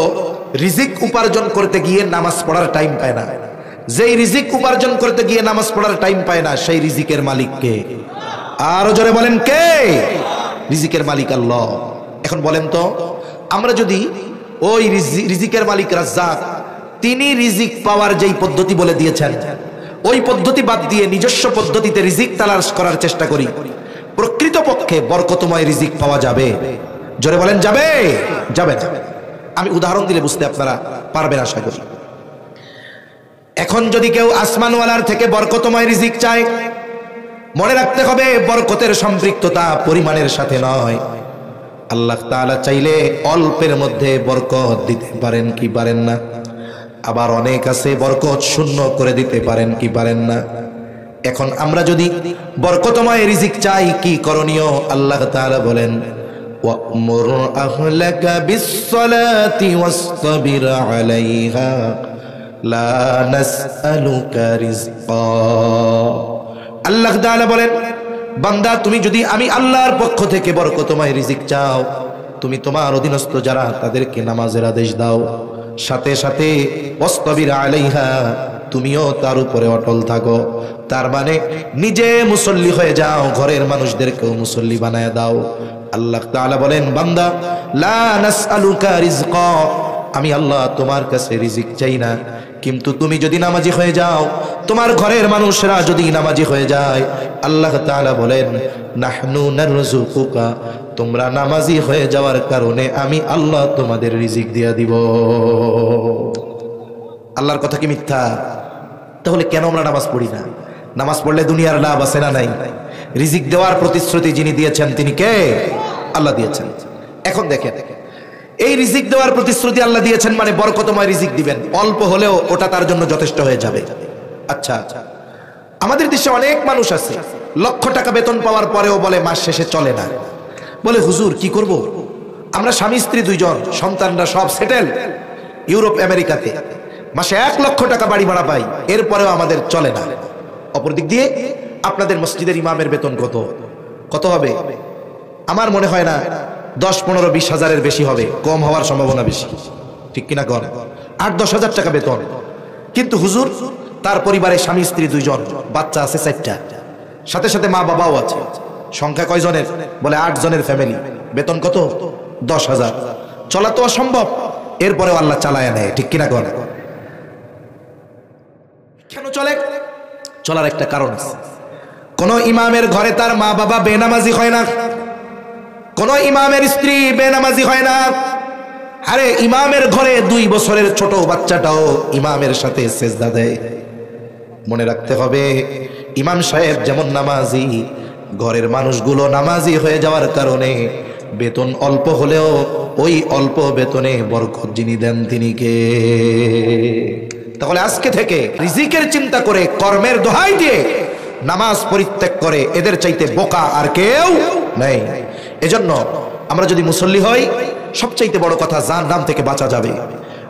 রিজিক উপার্জন করতে গিয়ে নামাজ পড়ার টাইম পায় না, যেই রিজিক উপার্জন করতে গিয়ে নামাজ পড়ার টাইম পায় না, সেই রিজিকের মালিক কে? আরো জোরে বলেন, কে? রিজিকের মালিক আল্লাহ। এখন বলেন তো, আমরা যদি ওই রিজিকের মালিক রাজ্জাক, তিনি রিজিক পাওয়ার যেই পদ্ধতি বলে দিয়েছেন, ওই পদ্ধতি বাদ দিয়ে নিজস্ব পদ্ধতিতে রিজিক তালাশ করার চেষ্টা করি, প্রকৃতপক্ষে বরকতময় রিজিক পাওয়া যাবে? জোরে বলেন, যাবে? যাবে না। আমি উদাহরণ দিলে বুঝতে আপনারা পারবেন আশা করি। এখন যদি কেউ আসমানওয়ালার থেকে বরকতময় রিজিক চায়, মনে রাখতে হবে বরকতের সম্পৃক্ততা পরিমাণের সাথে নয়। আল্লাহ তাআলা চাইলে অল্পের মধ্যে বরকত দিতে পারেন কি পারেন না? আবার অনেক আছে বরকত শূন্য করে দিতে পারেন কি পারেন না? এখন আমরা যদি বরকতময় রিজিক চাই, কি করণীয়? আল্লাহ তাআলা বলেন, ওয়া'মুর আহলাকা বিস-সালাতি ওয়াসতাবির আলাইহা লা নাসআলুকা রিজকা। আল্লাহ তাআলা বলেন, বান্দা তুমি যদি আমি আল্লাহর পক্ষ থেকে বরকতময় রিজিক চাও, তুমি তোমার অধীনস্থ যারা তাদেরকে নামাজের আদেশ দাও, সাথে সাথে ওয়াসতাবির আলাইহা, তুমিও তার উপরে অটল থাকো। তার মানে নিজে মুসল্লি হয়ে যাও, ঘরের মানুষদেরকেও মুসল্লি বানায় দাও। আল্লাহ তাআলা বলেন, বান্দা লা নাসআলুকা রিজকা, আমি আল্লাহ তোমার কাছে রিজিক চাই না, কিন্তু তুমি যদি নামাজি হয়ে যাও, তোমার ঘরের মানুষরা যদি নামাজি হয়ে যায়, আল্লাহ তাআলা বলেন, নাহনু নারযুকুকা, তোমরা নামাজি হয়ে যাওয়ার কারণে আমি আল্লাহ তোমাদের রিজিক দিয়া দিব। আল্লাহর কথা কি মিথ্যা? তাহলে কেন আমরা নামাজ পড়ি না? নামাজ পড়লে দুনিয়ার লাভ আছে না নাই? রিজিক দেওয়ার প্রতিশ্রুতি যিনি দিয়েছেন তিনি কে? আল্লাহ দিয়েছেন। এখন দেখেন, এই রিজিক দেওয়ার প্রতিশ্রুতি আল্লাহ দিয়েছেন মানে বরকতময় রিজিক দিবেন, অল্প হলেও ওটা তার জন্য যথেষ্ট হয়ে যাবে। আচ্ছা, আমাদের দেশে অনেক মানুষ আছে লক্ষ টাকা বেতন পাওয়ার পরেও বলে মাস শেষে চলে না। বলে, হুজুর কি করব? আমরা স্বামী স্ত্রী দুইজন, সন্তানরা সব সেটেল ইউরোপ আমেরিকাতে, মাসে 1 লক্ষ টাকা বাড়ি ভাড়া পাই, এরপরেও আমাদের চলে না। অপরদিক দিয়ে আপনাদের মসজিদের ইমামের বেতন কত? কত হবে? আমার মনে হয় না 10, 15, 20 হাজারের বেশি হবে, কম হওয়ার সম্ভাবনা বেশি, ঠিক কিনা? কম 8-10 হাজার টাকা বেতন। কিন্তু হুজুর তার পরিবারে স্বামী স্ত্রী দুইজন, বাচ্চা আছে 4টা, সাথে সাথে মা বাবাও আছে। সংখ্যা কয়জনের? বলে 8 জনের ফ্যামিলি। বেতন কত? 10,000। চলা তো অসম্ভব, এরপরেও আল্লাহ চালায় নেয়, ঠিক কিনা কর? কেন চলে? চলার একটা কারণ আছে। কোন ইমামের ঘরে তার মা বাবা বেনামাজি হয় না, কোন ইমামের স্ত্রী বেনামাজি হয় না। আরে ইমামের ঘরে 2 বছরের ছোট বাচ্চাটাও ইমামের সাথে সেজদা দেয়। মনে রাখতে হবে, ইমাম সাহেব যেমন নামাজি, ঘরের মানুষগুলো নামাজি হয়ে যাওয়ার কারণে বেতন অল্প হলেও ওই অল্প বেতনে বরকত যিনি দেন তিনি কে? তাহলে আজকে থেকে রিজিকের চিন্তা করে, কর্মের দোহাই দিয়ে নামাজ পরিত্যাগ করে এদের চাইতে বোকা আর কেউ নেই। এজন্য আমরা যদি মুসল্লি হই, সবচাইতে বড় কথা জাহান্নাম থেকে বাঁচা যাবে।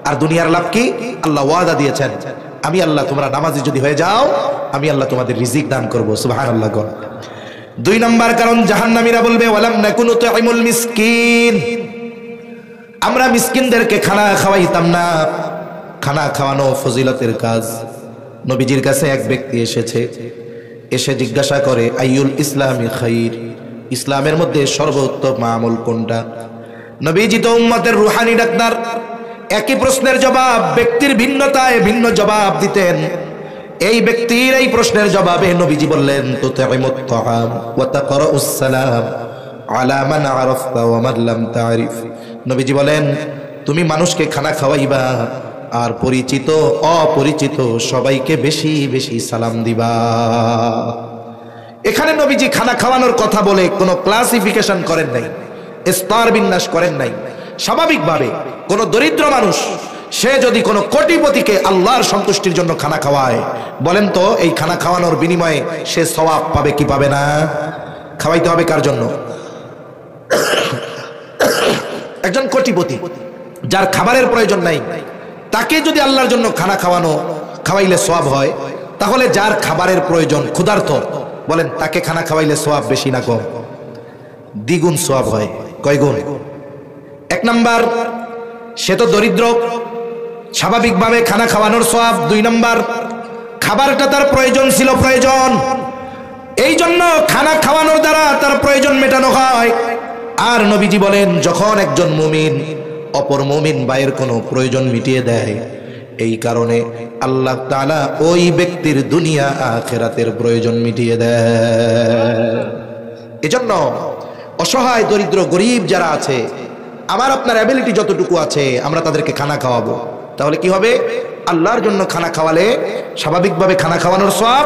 আর দুনিয়ার লাভ কি? আল্লাহ ওয়াদা দিয়েছেন, আমি আল্লাহ তোমরা নামাজি যদি হয়ে যাও, আমি আল্লাহ তোমাদের রিজিক দান করব। সুবহানাল্লাহ। 2 নম্বর কারণ, জাহান্নামীরা বলবে ওয়ালাম নাকুনু তুইমুল মিসকিন, আমরা মিসকিনদেরকে খানা খাওয়াইতাম না। খানা খাওয়ানো ফজিলতের কাজ। নবীজির কাছে এক ব্যক্তি এসেছে, এসে জিজ্ঞাসা করে আইয়ুল ইসলামি খাইর, ইসলামের মধ্যে সর্বোত্তম আমল কোনটা? নবীজি তো উম্মতের রুহানি ডাক্তার, একই প্রশ্নের জবাব ব্যক্তির ভিন্নতায় ভিন্ন জবাব দিতেন। এই ব্যক্তির এই প্রশ্নের জবাবে নবীজি বললেন তুতঈমুত তাআম ওয়া তাকরাউস সালাম আলা মান আরাফতা ওয়া মান লাম তারিফ। নবীজি বলেন, তুমি মানুষকে খানা খাওয়াইবা আর পরিচিত অপরিচিত সবাইকে বেশি বেশি সালাম দিবা। এখানে নবীজি খানা খাওয়ানোর কথা বলে কোনো ক্লাসিফিকেশন করেন নাই, স্তর বিন্যাস করেন নাই। স্বাভাবিকভাবে কোন দরিদ্র মানুষ সে যদি কোনো কোটিপতিকে আল্লাহর সন্তুষ্টির জন্য খানা খাওয়ায়, বলেন তো এই খানা খাওয়ানোর বিনিময়ে সে সওয়াব পাবে কি পাবে না? খাওয়াইতে হবে কার জন্য? একজন কোটিপতি যার খাবারের প্রয়োজন নাই, তাকে যদি আল্লাহর জন্য খানা খাওয়াইলে সওয়াব হয়, তাহলে যার খাবারের প্রয়োজন, ক্ষুধার্ত, বলেন তাকে খানা খাওয়াইলে সওয়াব বেশি না কম? দ্বিগুণ সওয়াব হয়। কয় গুণ? 1 নাম্বার, সে তো দরিদ্র, স্বাভাবিকভাবে খানা খাওয়ানোর সওয়াব। 2 নাম্বার, খাবারটা তার প্রয়োজন ছিল, প্রয়োজন, এই জন্য খানা খাওয়ানোর দ্বারা তার প্রয়োজন মেটানো হয়। আর নবীজি বলেন, যখন একজন মুমিন অপর মুমিন ভাইয়ের কোনো প্রয়োজন মিটিয়ে দেয়, এই কারণে আল্লাহ তাআলা ওই ব্যক্তির দুনিয়া আখিরাতের প্রয়োজন মিটিয়ে দেয়। এজন্য অসহায় দরিদ্র গরিব যারা আছে, আমার আপনার অ্যাবিলিটি যতটুকু আছে আমরা তাদেরকে খানা খাওয়াবো। তাহলে কি হবে? আল্লাহর জন্য খানা খাওয়ালে স্বাভাবিকভাবে খানা খাওয়ানোর সওয়াব।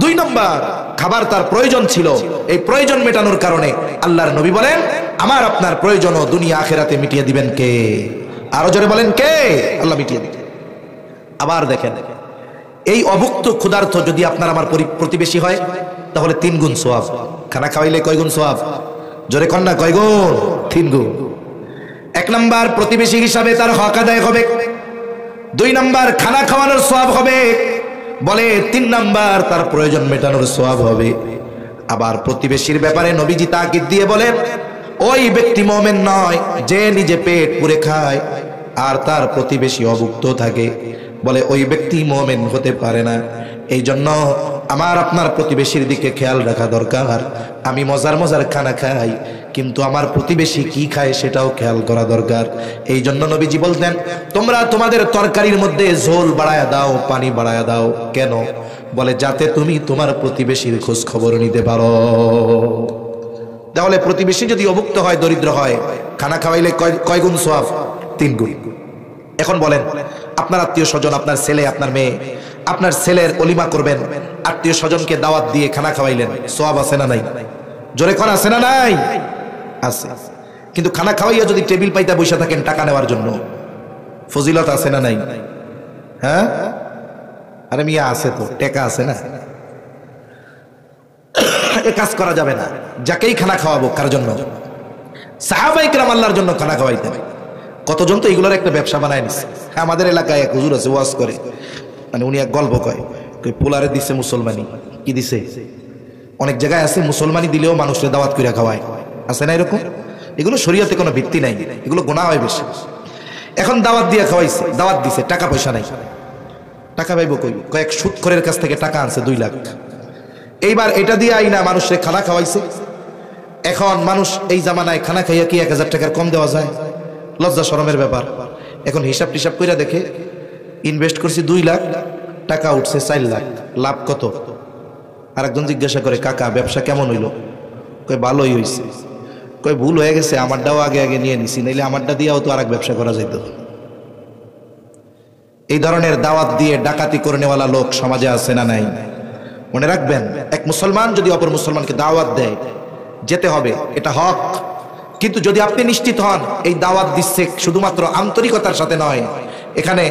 2 নম্বর, খাবার তার প্রয়োজন ছিল, এই প্রয়োজন মেটানোর কারণে আল্লাহর নবী বলেন আমার আপনার প্রয়োজনও দুনিয়া আখিরাতে মিটিয়ে দিবেন কে? আরো জোরে বলেন কে? আল্লাহ মিটিয়ে দিবেন। আবার দেখেন, এই অভুক্ত ক্ষুধার্ত যদি আপনার আমার প্রতিবেশী হয়, তাহলে 3 গুণ সওয়াব। খানা খাওয়াইলে কয় গুণ সওয়াব? জোরে কন্যা, কয় গুণ? 3 গুণ। 1 নম্বর, প্রতিবেশী হিসাবে তার হক আদায় হবে। 2 নম্বর, খানা খাওয়ানোর সওয়াব হবে। বলে 3 নম্বর, তার প্রয়োজন মেটানোর সওয়াব হবে। আবার প্রতিবেশীর ব্যাপারে নবীজি তাকিদ দিয়ে বলেন, ওই ব্যক্তি মুমিন নয় যে নিজে পেট পুরে খায় আর তার প্রতিবেশী অভুক্ত থাকে। বলে ওই ব্যক্তি মুমিন হতে পারে না। এই জন্য আমার আপনার প্রতিবেশীর দিকে খেয়াল রাখা দরকার। আমি মজার মজার খানা খাই, কিন্তু আমার প্রতিবেশী কি খায় সেটাও খেয়াল করা দরকার। এই জন্য নবীজি বলতেন, তোমরা তোমাদের তরকারির মধ্যে ঝোল বাড়ায়া দাও, পানি বাড়ায়া দাও। কেন? বলে যাতে তুমি তোমার প্রতিবেশীর খোঁজ খবর নিতে পারো। তাহলে প্রতিবেশী যদি অভুক্ত হয়, দরিদ্র হয়, খানা খাওয়াইলে কয় গুণ সওয়াব? 3 গুণ। এখন বলেন, আপনার আত্মীয় স্বজন, আপনার ছেলে, আপনার মেয়ে, আপনার ছেলের অলিমা করবেন, আত্মীয় স্বজনকে দাওয়াত দিয়ে খানা খাওয়াইলেন, সওয়াব আছে না নাই? জোরে কোন আছে না নাই? আছে। কিন্তু খানা খাওয়াইয়া যদি টেবিল পাইতা বসে থাকেন টাকা নেওয়ার জন্য, ফজিলত আছে না নাই? হ্যাঁ, আরে মিয়া আছে তো, টাকা আছে না, এ কাজ করা যাবে না। যাকেই খানা খাওয়াবো কার জন্য? সাহাবায়ে কেরাম আল্লাহর জন্য খানা খাওয়াইতেন। কতজন তো এগুলোর একটা ব্যবসা বানায় নিছে। হ্যাঁ, আমাদের এলাকায় এক হুজুর আছে, ওয়াজ করে, মানে উনি এক গল্প কয়, পোলারে দিছে মুসলমানি। কি দিছে? অনেক জায়গায় আছে মুসলমানি দিলেও মানুষের দাওয়াত করে খাওয়ায়, আছে না এরকম? এগুলো শরীয়তে কোনো ভিত্তি নাই, এগুলো গুনাহ হয় বেশি। এখন দাওয়াত দিয়ে খাওয়াইছে, দাওয়াত দিছে, টাকা পয়সা নাই। টাকা পাইব কই? কয়েক সুদখোরের কাছ থেকে টাকা আনছে 2 লাখ। এইবার এটা দিয়ে আইনা মানুষে খানা খাওয়াইছে। এখন মানুষ এই জামানায় খানা খাইয়া কি 1000 টাকার কম দেওয়া যায়? লজ্জা শরমের ব্যাপার। এখন হিসাব টিসাব করে দেখে ইনভেস্ট করছি 2 লাখ, টাকা উঠছে 4 লাখ, লাভ কত? আরেকজন জিজ্ঞাসা করে, কাকা ব্যবসা কেমন হইল? কই ভালোই হইছে। কই ভুল হয়ে গেছে, আমারটাও আগে আগে নিয়ে নিছি, নাইলে আমারটা দিয়েও তো আরেক ব্যবসা করা যেত। এই ধরনের দাওয়াত দিয়ে ডাকাতি করে নেওয়ালা লোক সমাজে আছে না নাই? মনে রাখবেন, এক মুসলমান যদি অপর মুসলমানকে দাওয়াত দেয় যেতে হবে, এটা হক। কিন্তু যদি আপনি নিশ্চিত হন এই দাওয়াত দিচ্ছে শুধুমাত্র আন্তরিকতার সাথে নয়, এখানে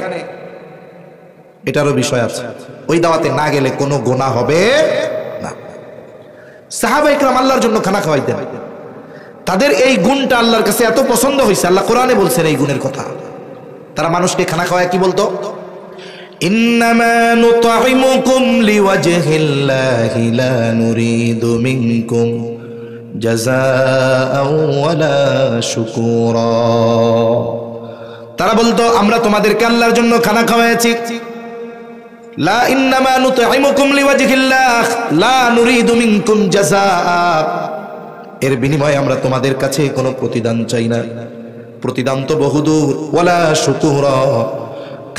এটারও বিষয় আছে, ওই দাওয়াতে না গেলে কোনো গুনাহ হবে না। সাহাবা ইকরাম আল্লাহর জন্য খানা খাওয়াইতেন, তাদের এই গুণটা আল্লাহর কাছে এত পছন্দ হয়েছে, আল্লাহ কোরআনে বলছেন এই গুণের কথা। তারা মানুষকে খানা খাওয়ায় কি বলতো? ইন্নামা নুতঈমুকুম লিওয়াজহিল্লাহি লা নুরিদু মিনকুম জাযাআও ওয়ালা শুকুরা। তারা বলতো আমরা তোমাদেরকে আল্লাহর জন্য খানা খাওয়াইছি। লা ইন্নামা নুতঈমুকুম লিওয়াজহিল্লাহ লা নুরিদু মিনকুম জাযাআ, এর বিনিময়ে আমরা তোমাদের কাছে কোনো প্রতিদান চাই না। প্রতিদান তো বহুদূর। ওয়ালা শুকুরা,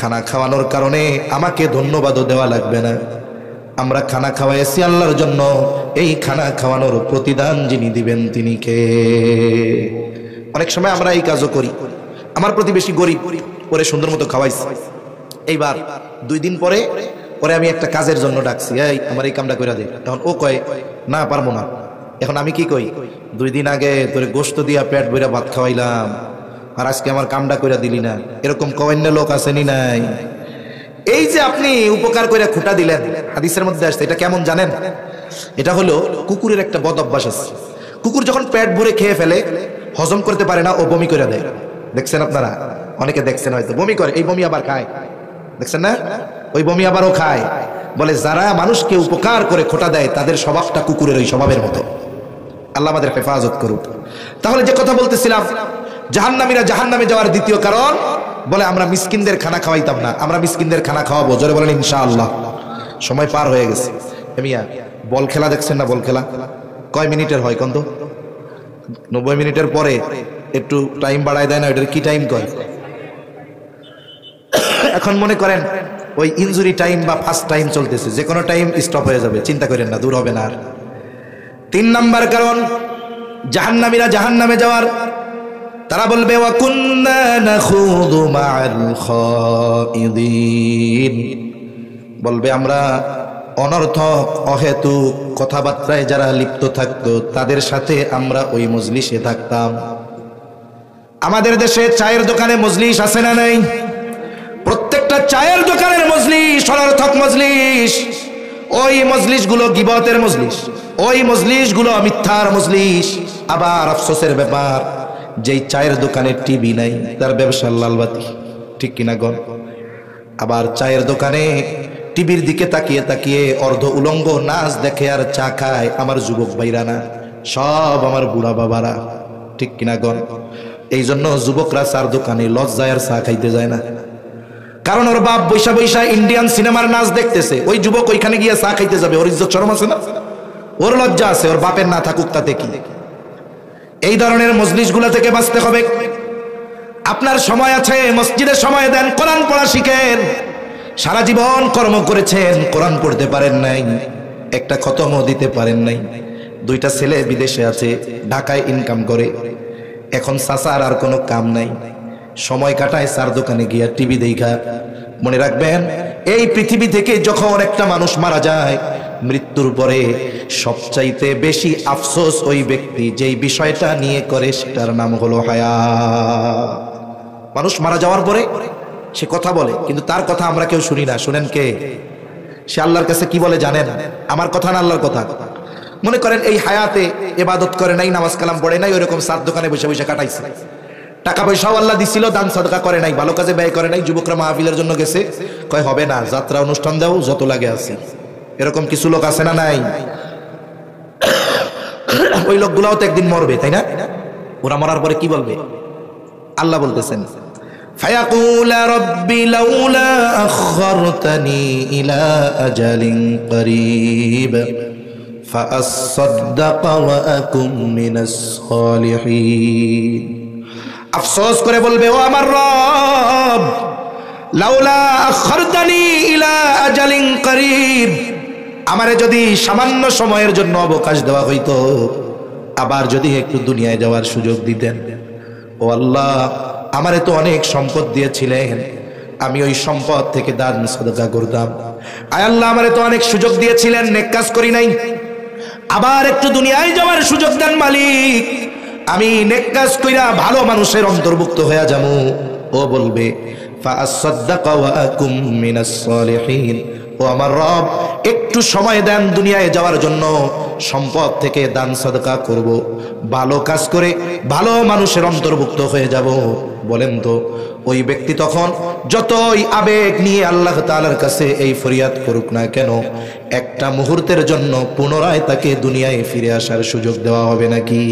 খানা খাওয়ানোর কারণে আমাকে ধন্যবাদও দেওয়া লাগবে না। আমরা খানা খাওয়াইছি আল্লাহর জন্য, এই খানা খাওয়ানোর প্রতিদান যিনি দিবেন তিনি কে? অনেক সময় আমরা এই কাজও করি। আমার প্রতিবেশী গরিব, ওরে সুন্দর মতো খাওয়াইছি। এইবার 2 দিন পরে ওরে আমি একটা কাজের জন্য ডাকছি, এই আমার এই কামটা করে দে। এখন ও কয় না পারবো না। এখন আমি কি কই, 2 দিন আগে তোরে গোশত দিয়া পেট ভরে ভাত খাওয়াইলাম, আর আজকে আমার কামটা করে দিলি না। এরকম কওয়ান্য লোক আসেনি নাই? এই যে আপনি উপকার করে খুঁটা দিলেন, হাদিসের মধ্যে আসছে, এটা কেমন জানেন? এটা হলো কুকুরের একটা বদ অভ্যাস আছে। কুকুর যখন পেট ভরে খেয়ে ফেলে, হজম করতে পারে না, ও বমি করে দেয়। দেখছেন আপনারা? অনেকে দেখছেন হয়তো, বমি করে, এই বমি আবার খায়। দেখছেন না? ওই বমি আবারও খায়। বলে যারা মানুষকে উপকার করে খোঁটা দেয় তাদের স্বভাবটা কুকুরের ওই স্বভাবের মতো। আল্লাহ আমাদের হেফাজত করুক। তাহলে যে কথা বলতেছিলাম, জাহান্নামীরা জাহান্নামে যাওয়ার দ্বিতীয় কারণ, বলে আমরা মিসকিনদের খানা খাওয়াইতাম না, আমরা মিসকিনদের খানা খাওয়াবো। জোরে বলেন ইনশাআল্লাহ। সময় পার হয়ে গেছে। মিয়া বল খেলা দেখছেন না? বল খেলা কয় মিনিটের হয় কোন? তো 90 মিনিটের পরে একটু টাইম বাড়ায় দেয় না, ওইটার কি টাইম কয়? এখন মনে করেন ওই ইনজুরি টাইম বা ফার্স্ট টাইম চলতেছে, যে কোনো টাইম স্টপ হয়ে যাবে, চিন্তা করেন না, দূর হবে না আর। 3 নাম্বার কারণ জাহান্নামীরা জাহান্নামে যাওয়ার, তারা বলবে ওয়া কুন্না নাখুযু মা'আল খাইদিন, বলবে আমরা অনর্থক অহেতুক কথাবার্তায় যারা লিপ্ত থাকতো তাদের সাথে আমরা ওই মজলিসে থাকতাম। আমাদের দেশে চায়ের দোকানে মজলিস আছে না নাই? প্রত্যেকটা চায়ের দোকানের মজলিস অনর্থক মজলিস। ওই মজলিসগুলো গীবতের মজলিস, ওই মজলিসগুলো মিথ্যার মজলিস। আবার আফসোসের ব্যাপার, যেই চায়ের দোকানে টিভি নাই তার ব্যবসার লালবাতি, ঠিক কিনা গণ? আবার চায়ের দোকানে টিভির দিকে তাকিয়ে তাকিয়ে অর্ধ উলঙ্গ নাচ দেখে আর চা খায় আমার যুবক ভাইরা না, সব আমার বুড়া বাবারা, ঠিক কিনা গণ? এই জন্য যুবকরা চার দোকানে লজ্জায় আর চা খাইতে যায় না, কারণ ওর বাপ বৈশা বৈশা ইন্ডিয়ান সিনেমার নাচ দেখতেছে। ওই যুবক ওইখানে গিয়ে চা খাইতে যাবে, ওর ইজ্জত শরম আছে না? ওর লজ্জা আছে, ওর বাপের না থাকুক তাতে কি? এই ধরনের মজলিসগুলো থেকে বাঁচতে হবে। আপনার সময় আছে, মসজিদে সময় দেন, কোরআন পড়া শিখেন। সারা জীবন কর্ম করেছেন, কোরআন পড়তে পারেন নাই, একটা খতমও দিতে পারেন নাই। 2টা ছেলে বিদেশে আছে, ঢাকায় ইনকাম করে। এখন চাচার আর কোনো কাম নাই, সময় কাটায় চার দোকানে গিয়া টিভি দেখা। মনে রাখবেন, এই পৃথিবী থেকে যখন একটা মানুষ মারা যায়, মৃত্যুর পরে সবচাইতে বেশি আফসোস ওই ব্যক্তি যেই বিষয়টা নিয়ে করে, সেটার নাম হলো হায়া। মানুষ মারা যাওয়ার পরে সে কথা বলে, কিন্তু তার কথা আমরা কেউ শুনি না। শুনেন কে? সে আল্লাহর কাছে কি বলে জানেন? আমার কথা না আল্লাহর কথা। মনে করেন এই হায়াতে ইবাদত করে নাই, নামাজ কালাম পড়ে নাই, ওইরকম চার দোকানে বসে বসে কাটাইছে। টাকা পয়সাও আল্লাহ দিছিল, দান সাদকা করে নাই, ভালো কাজে ব্যয় করে নাই। যুবকরা মাহফিলের জন্য গেছে, কয় হবে না, যাত্রা অনুষ্ঠান দাও, যত লাগে আছে। এরকম কিছু লোক আছে না নাই? ওই লোকগুলাও তো একদিন মরবে, তাই না? ওরা মরার পরে কি বলবে? আল্লাহ বলতেছেন, ফায়াকুল রাব্বি লাউলা আখখারতানি ইলা আজালিন করিব فأصدق وأكن من الصالحين আফসোস করে বলবে, ও আমার রব, লাউলা আখারতানি ইলা আজালিন করিব, আমারে যদি সামান্য সময়ের জন্য অবকাশ দেওয়া হইতো, আবার যদি একটু দুনিয়ায় যাওয়ার সুযোগ দিতেন। ও আল্লাহ, আমারে তো অনেক সম্পদ দিয়েছিলেন, আমি ওই সম্পদ থেকে দান সাদকা করতাম। আয় আল্লাহ, আমারে তো অনেক সুযোগ দিয়েছিলেন, নেক কাজ করি নাই, আবার একটু দুনিয়ায় যাওয়ার সুযোগ দেন মালিক, আমি নেক কাজ কইরা ভালো মানুষের অন্তর্ভুক্ত হয়ে যাবো। ও বলবে, ফাআসাদদাকা ওয়া আকুম মিনাস সালিহিন, ও আমার রব, একটু সময় দেন দুনিয়ায় যাওয়ার জন্য, সম্পদ থেকে দান সাদকা করব, ভালো কাজ করে ভালো মানুষের অন্তর্ভুক্ত হয়ে যাব। বলেন তো ওই ব্যক্তি তখন যতই আবেগ নিয়ে আল্লাহ তাআলার কাছে এই ফরিয়াদ করুক না কেন, একটা মুহূর্তের জন্য পুনরায় তাকে দুনিয়ায় ফিরে আসার সুযোগ দেওয়া হবে নাকি?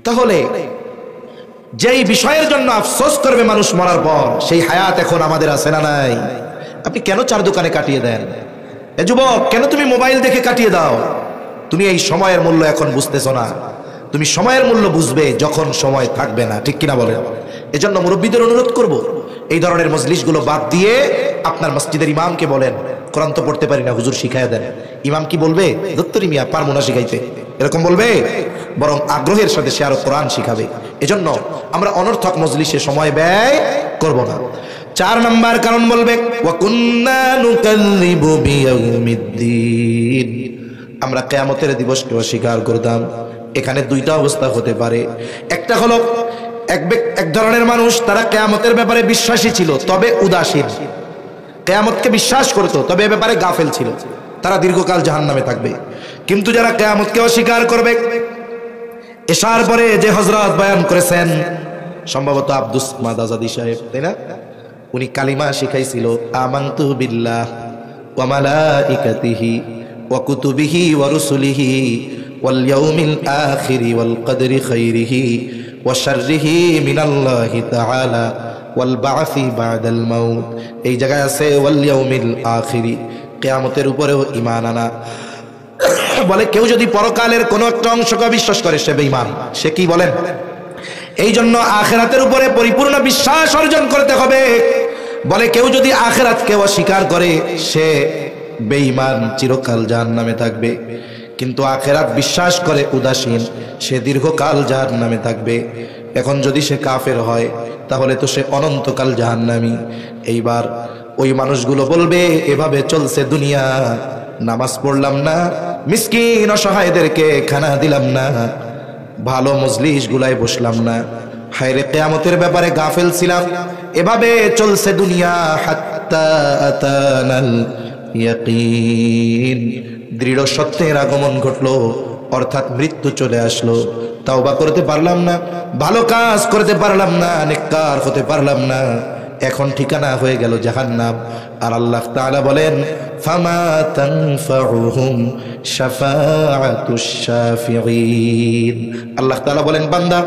তাহলে যেই বিষয়ের জন্য আফসোস করবে মানুষ মরার পর, সেই হায়াত এখন আমাদের আছে না নাই? আপনি কেন চার দোকানে কাটিয়ে দেন? এ যুবক, কেন তুমি মোবাইল দেখে কাটিয়ে দাও? তুমি এই সময়ের মূল্য এখন বুঝতেছো না। তুমি সময়ের মূল্য বুঝবে যখন সময় থাকবে না, ঠিক কিনা বলেন? এজন্য মুরব্বীদের অনুরোধ করব, এই ধরনের মজলিসগুলো বাদ দিয়ে আপনার মসজিদের ইমামকে বলেন, কোরআন তো পড়তে পারি না হুজুর শিখায়া দেন। ইমাম কি বলবে? দত্তরি মিয়া পারবো না শিখাইতে, এরকম বলবে? বরং আগ্রহের সাথে সে আরো কোরআন শিখাবে। এজন্য আমরা অনর্থক মজলিসে সময় ব্যয় করব না। 4 নম্বর কারণ বলবে, ওয়া কুন্না নুকাল্লিবু বিয়াউমিদ্দিন, আমরা কিয়ামতের দিবসকে অস্বীকার করতাম। এখানে দুইটা অবস্থা হতে পারে। একটা হলো এক ধরনের মানুষ, তারা কিয়ামতের ব্যাপারে বিশ্বাসী ছিল তবে উদাসীন, কিয়ামতকে বিশ্বাস করত তবে এ ব্যাপারে গাফেল ছিল, তারা দীর্ঘকাল জাহান্নামে থাকবে। কিন্তু যারা কিয়ামতকে অস্বীকার করবে, এশার পরে যে হযরত বয়ান করেছেন, সম্ভবত আব্দুস সামাদ আজাদি সাহেব, তাই না? উনি কালিমা শিখাইছিল, আমানতু বিল্লাহ ওয়া মালাইকাতিহি ওয়া কুতুবিহি ওয়া রুসুলিহি ওয়াল ইয়াউমিল আখিরি ওয়াল কদরি খাইরিহি ওয়া শাররিহি মিনাল্লাহি তাআলা ওয়াল বা'সি বা'দাল মাউত। এই জায়গায় আছে ওয়াল ইয়াউমিল আখিরি, কিয়ামতের উপরেও ঈমান আনা। বলে কেউ যদি পরকালের কোনো একটা অংশকে বিশ্বাস করে সে বেঈমান। সে কি বলেন? এই জন্য আখিরাতের উপরে পরিপূর্ণ বিশ্বাস অর্জন করতে হবে। বলে কেউ যদি আখিরাতকে অস্বীকার করে সে বেঈমান, চিরকাল জাহান্নামে থাকবে। কিন্তু আখিরাত বিশ্বাস করে উদাসীন, সে দীর্ঘকাল জাহান্নামে থাকবে। এখন যদি সে কাফের হয় তাহলে তো সে অনন্তকাল জাহান্নামী। এইবার ওই মানুষগুলো বলবে, এভাবে চলছে দুনিয়া, নামাজ পড়লাম না, মিসকিন অসহায়দেরকে খানা দিলাম না, ভালো মজলিস গুলায় বসলাম না, হায়রে কিয়ামতের ব্যাপারে গাফেল ছিলাম, এভাবে চলছে দুনিয়া। হাত্তা আতানাল ইয়াকিন, দৃঢ় সত্যের আগমন ঘটলো, অর্থাৎ মৃত্যু চলে আসলো। তাওবা করতে পারলাম না, ভালো কাজ করতে পারলাম না, নেককার হতে পারলাম না, এখন ঠিকানা হয়ে গেল জাহান্নাম। আর আল্লাহ তাআলা বলেন, ফামা তানফাউহুম শাফাআতুশ শাফিঈন। আল্লাহ তাআলা বলেন, বান্দা,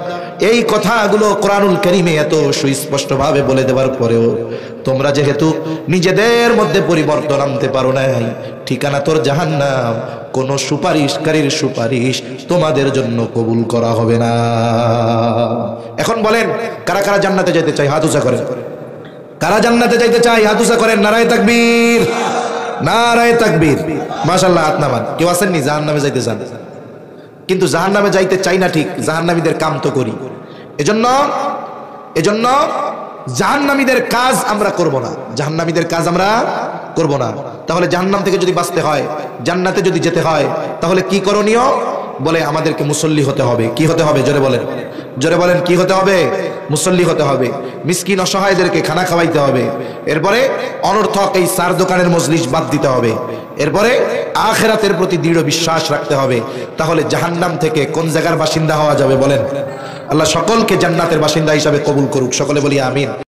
এই কথাগুলো কোরআনুল কারীমে এত সুস্পষ্টভাবে বলে দেওয়ার পরেও তোমরা যেহেতু নিজেদের মধ্যে পরিবর্তন আনতে পারো নাই, ঠিকানা তোর জাহান্নাম, কোন সুপারিশকারীর সুপারিশ তোমাদের জন্য কবুল করা হবে না। এখন বলেন, কারা কারা জান্নাতে যেতে চায়? হাত উঁচা করেন। কারা জান্নাতে যাইতে চায়? হাত উঁচা করেন। নারায়ে তাকবীর, নারায়ে তাকবীর। মাশাআল্লাহ, হাত নামান। কেউ আছেননি জাহান্নামে যাইতে চান? কিন্তু জাহান্নামে যাইতে চাই না ঠিক, জাহান্নামীদের কাম তো করি। এজন্য জাহান্নামীদের কাজ আমরা করব না, জাহান্নামীদের কাজ আমরা করব না। তাহলে জাহান্নাম থেকে যদি বাঁচতে হয়, জান্নাতে যদি যেতে হয়, তাহলে কি করণীয়? বলে আমাদেরকে মুসল্লি হতে হবে। কি হতে হবে? জোরে বলেন, জোরে বলেন, কি হতে হবে? মুসল্লি হতে হবে। মিসকিন অসহায়দেরকে খানা খাওয়াইতে হবে। এরপরে অনর্থক এই 4 দোকানের মজলিস বাদ দিতে হবে। এরপরে আখিরাতের প্রতি দৃঢ় বিশ্বাস রাখতে হবে। তাহলে জাহান্নাম থেকে কোন জায়গার বাসিন্দা হওয়া যাবে? বলেন। আল্লাহ সকলকে জান্নাতের বাসিন্দা হিসাবে কবুল করুক। সকলে বলি আমিন।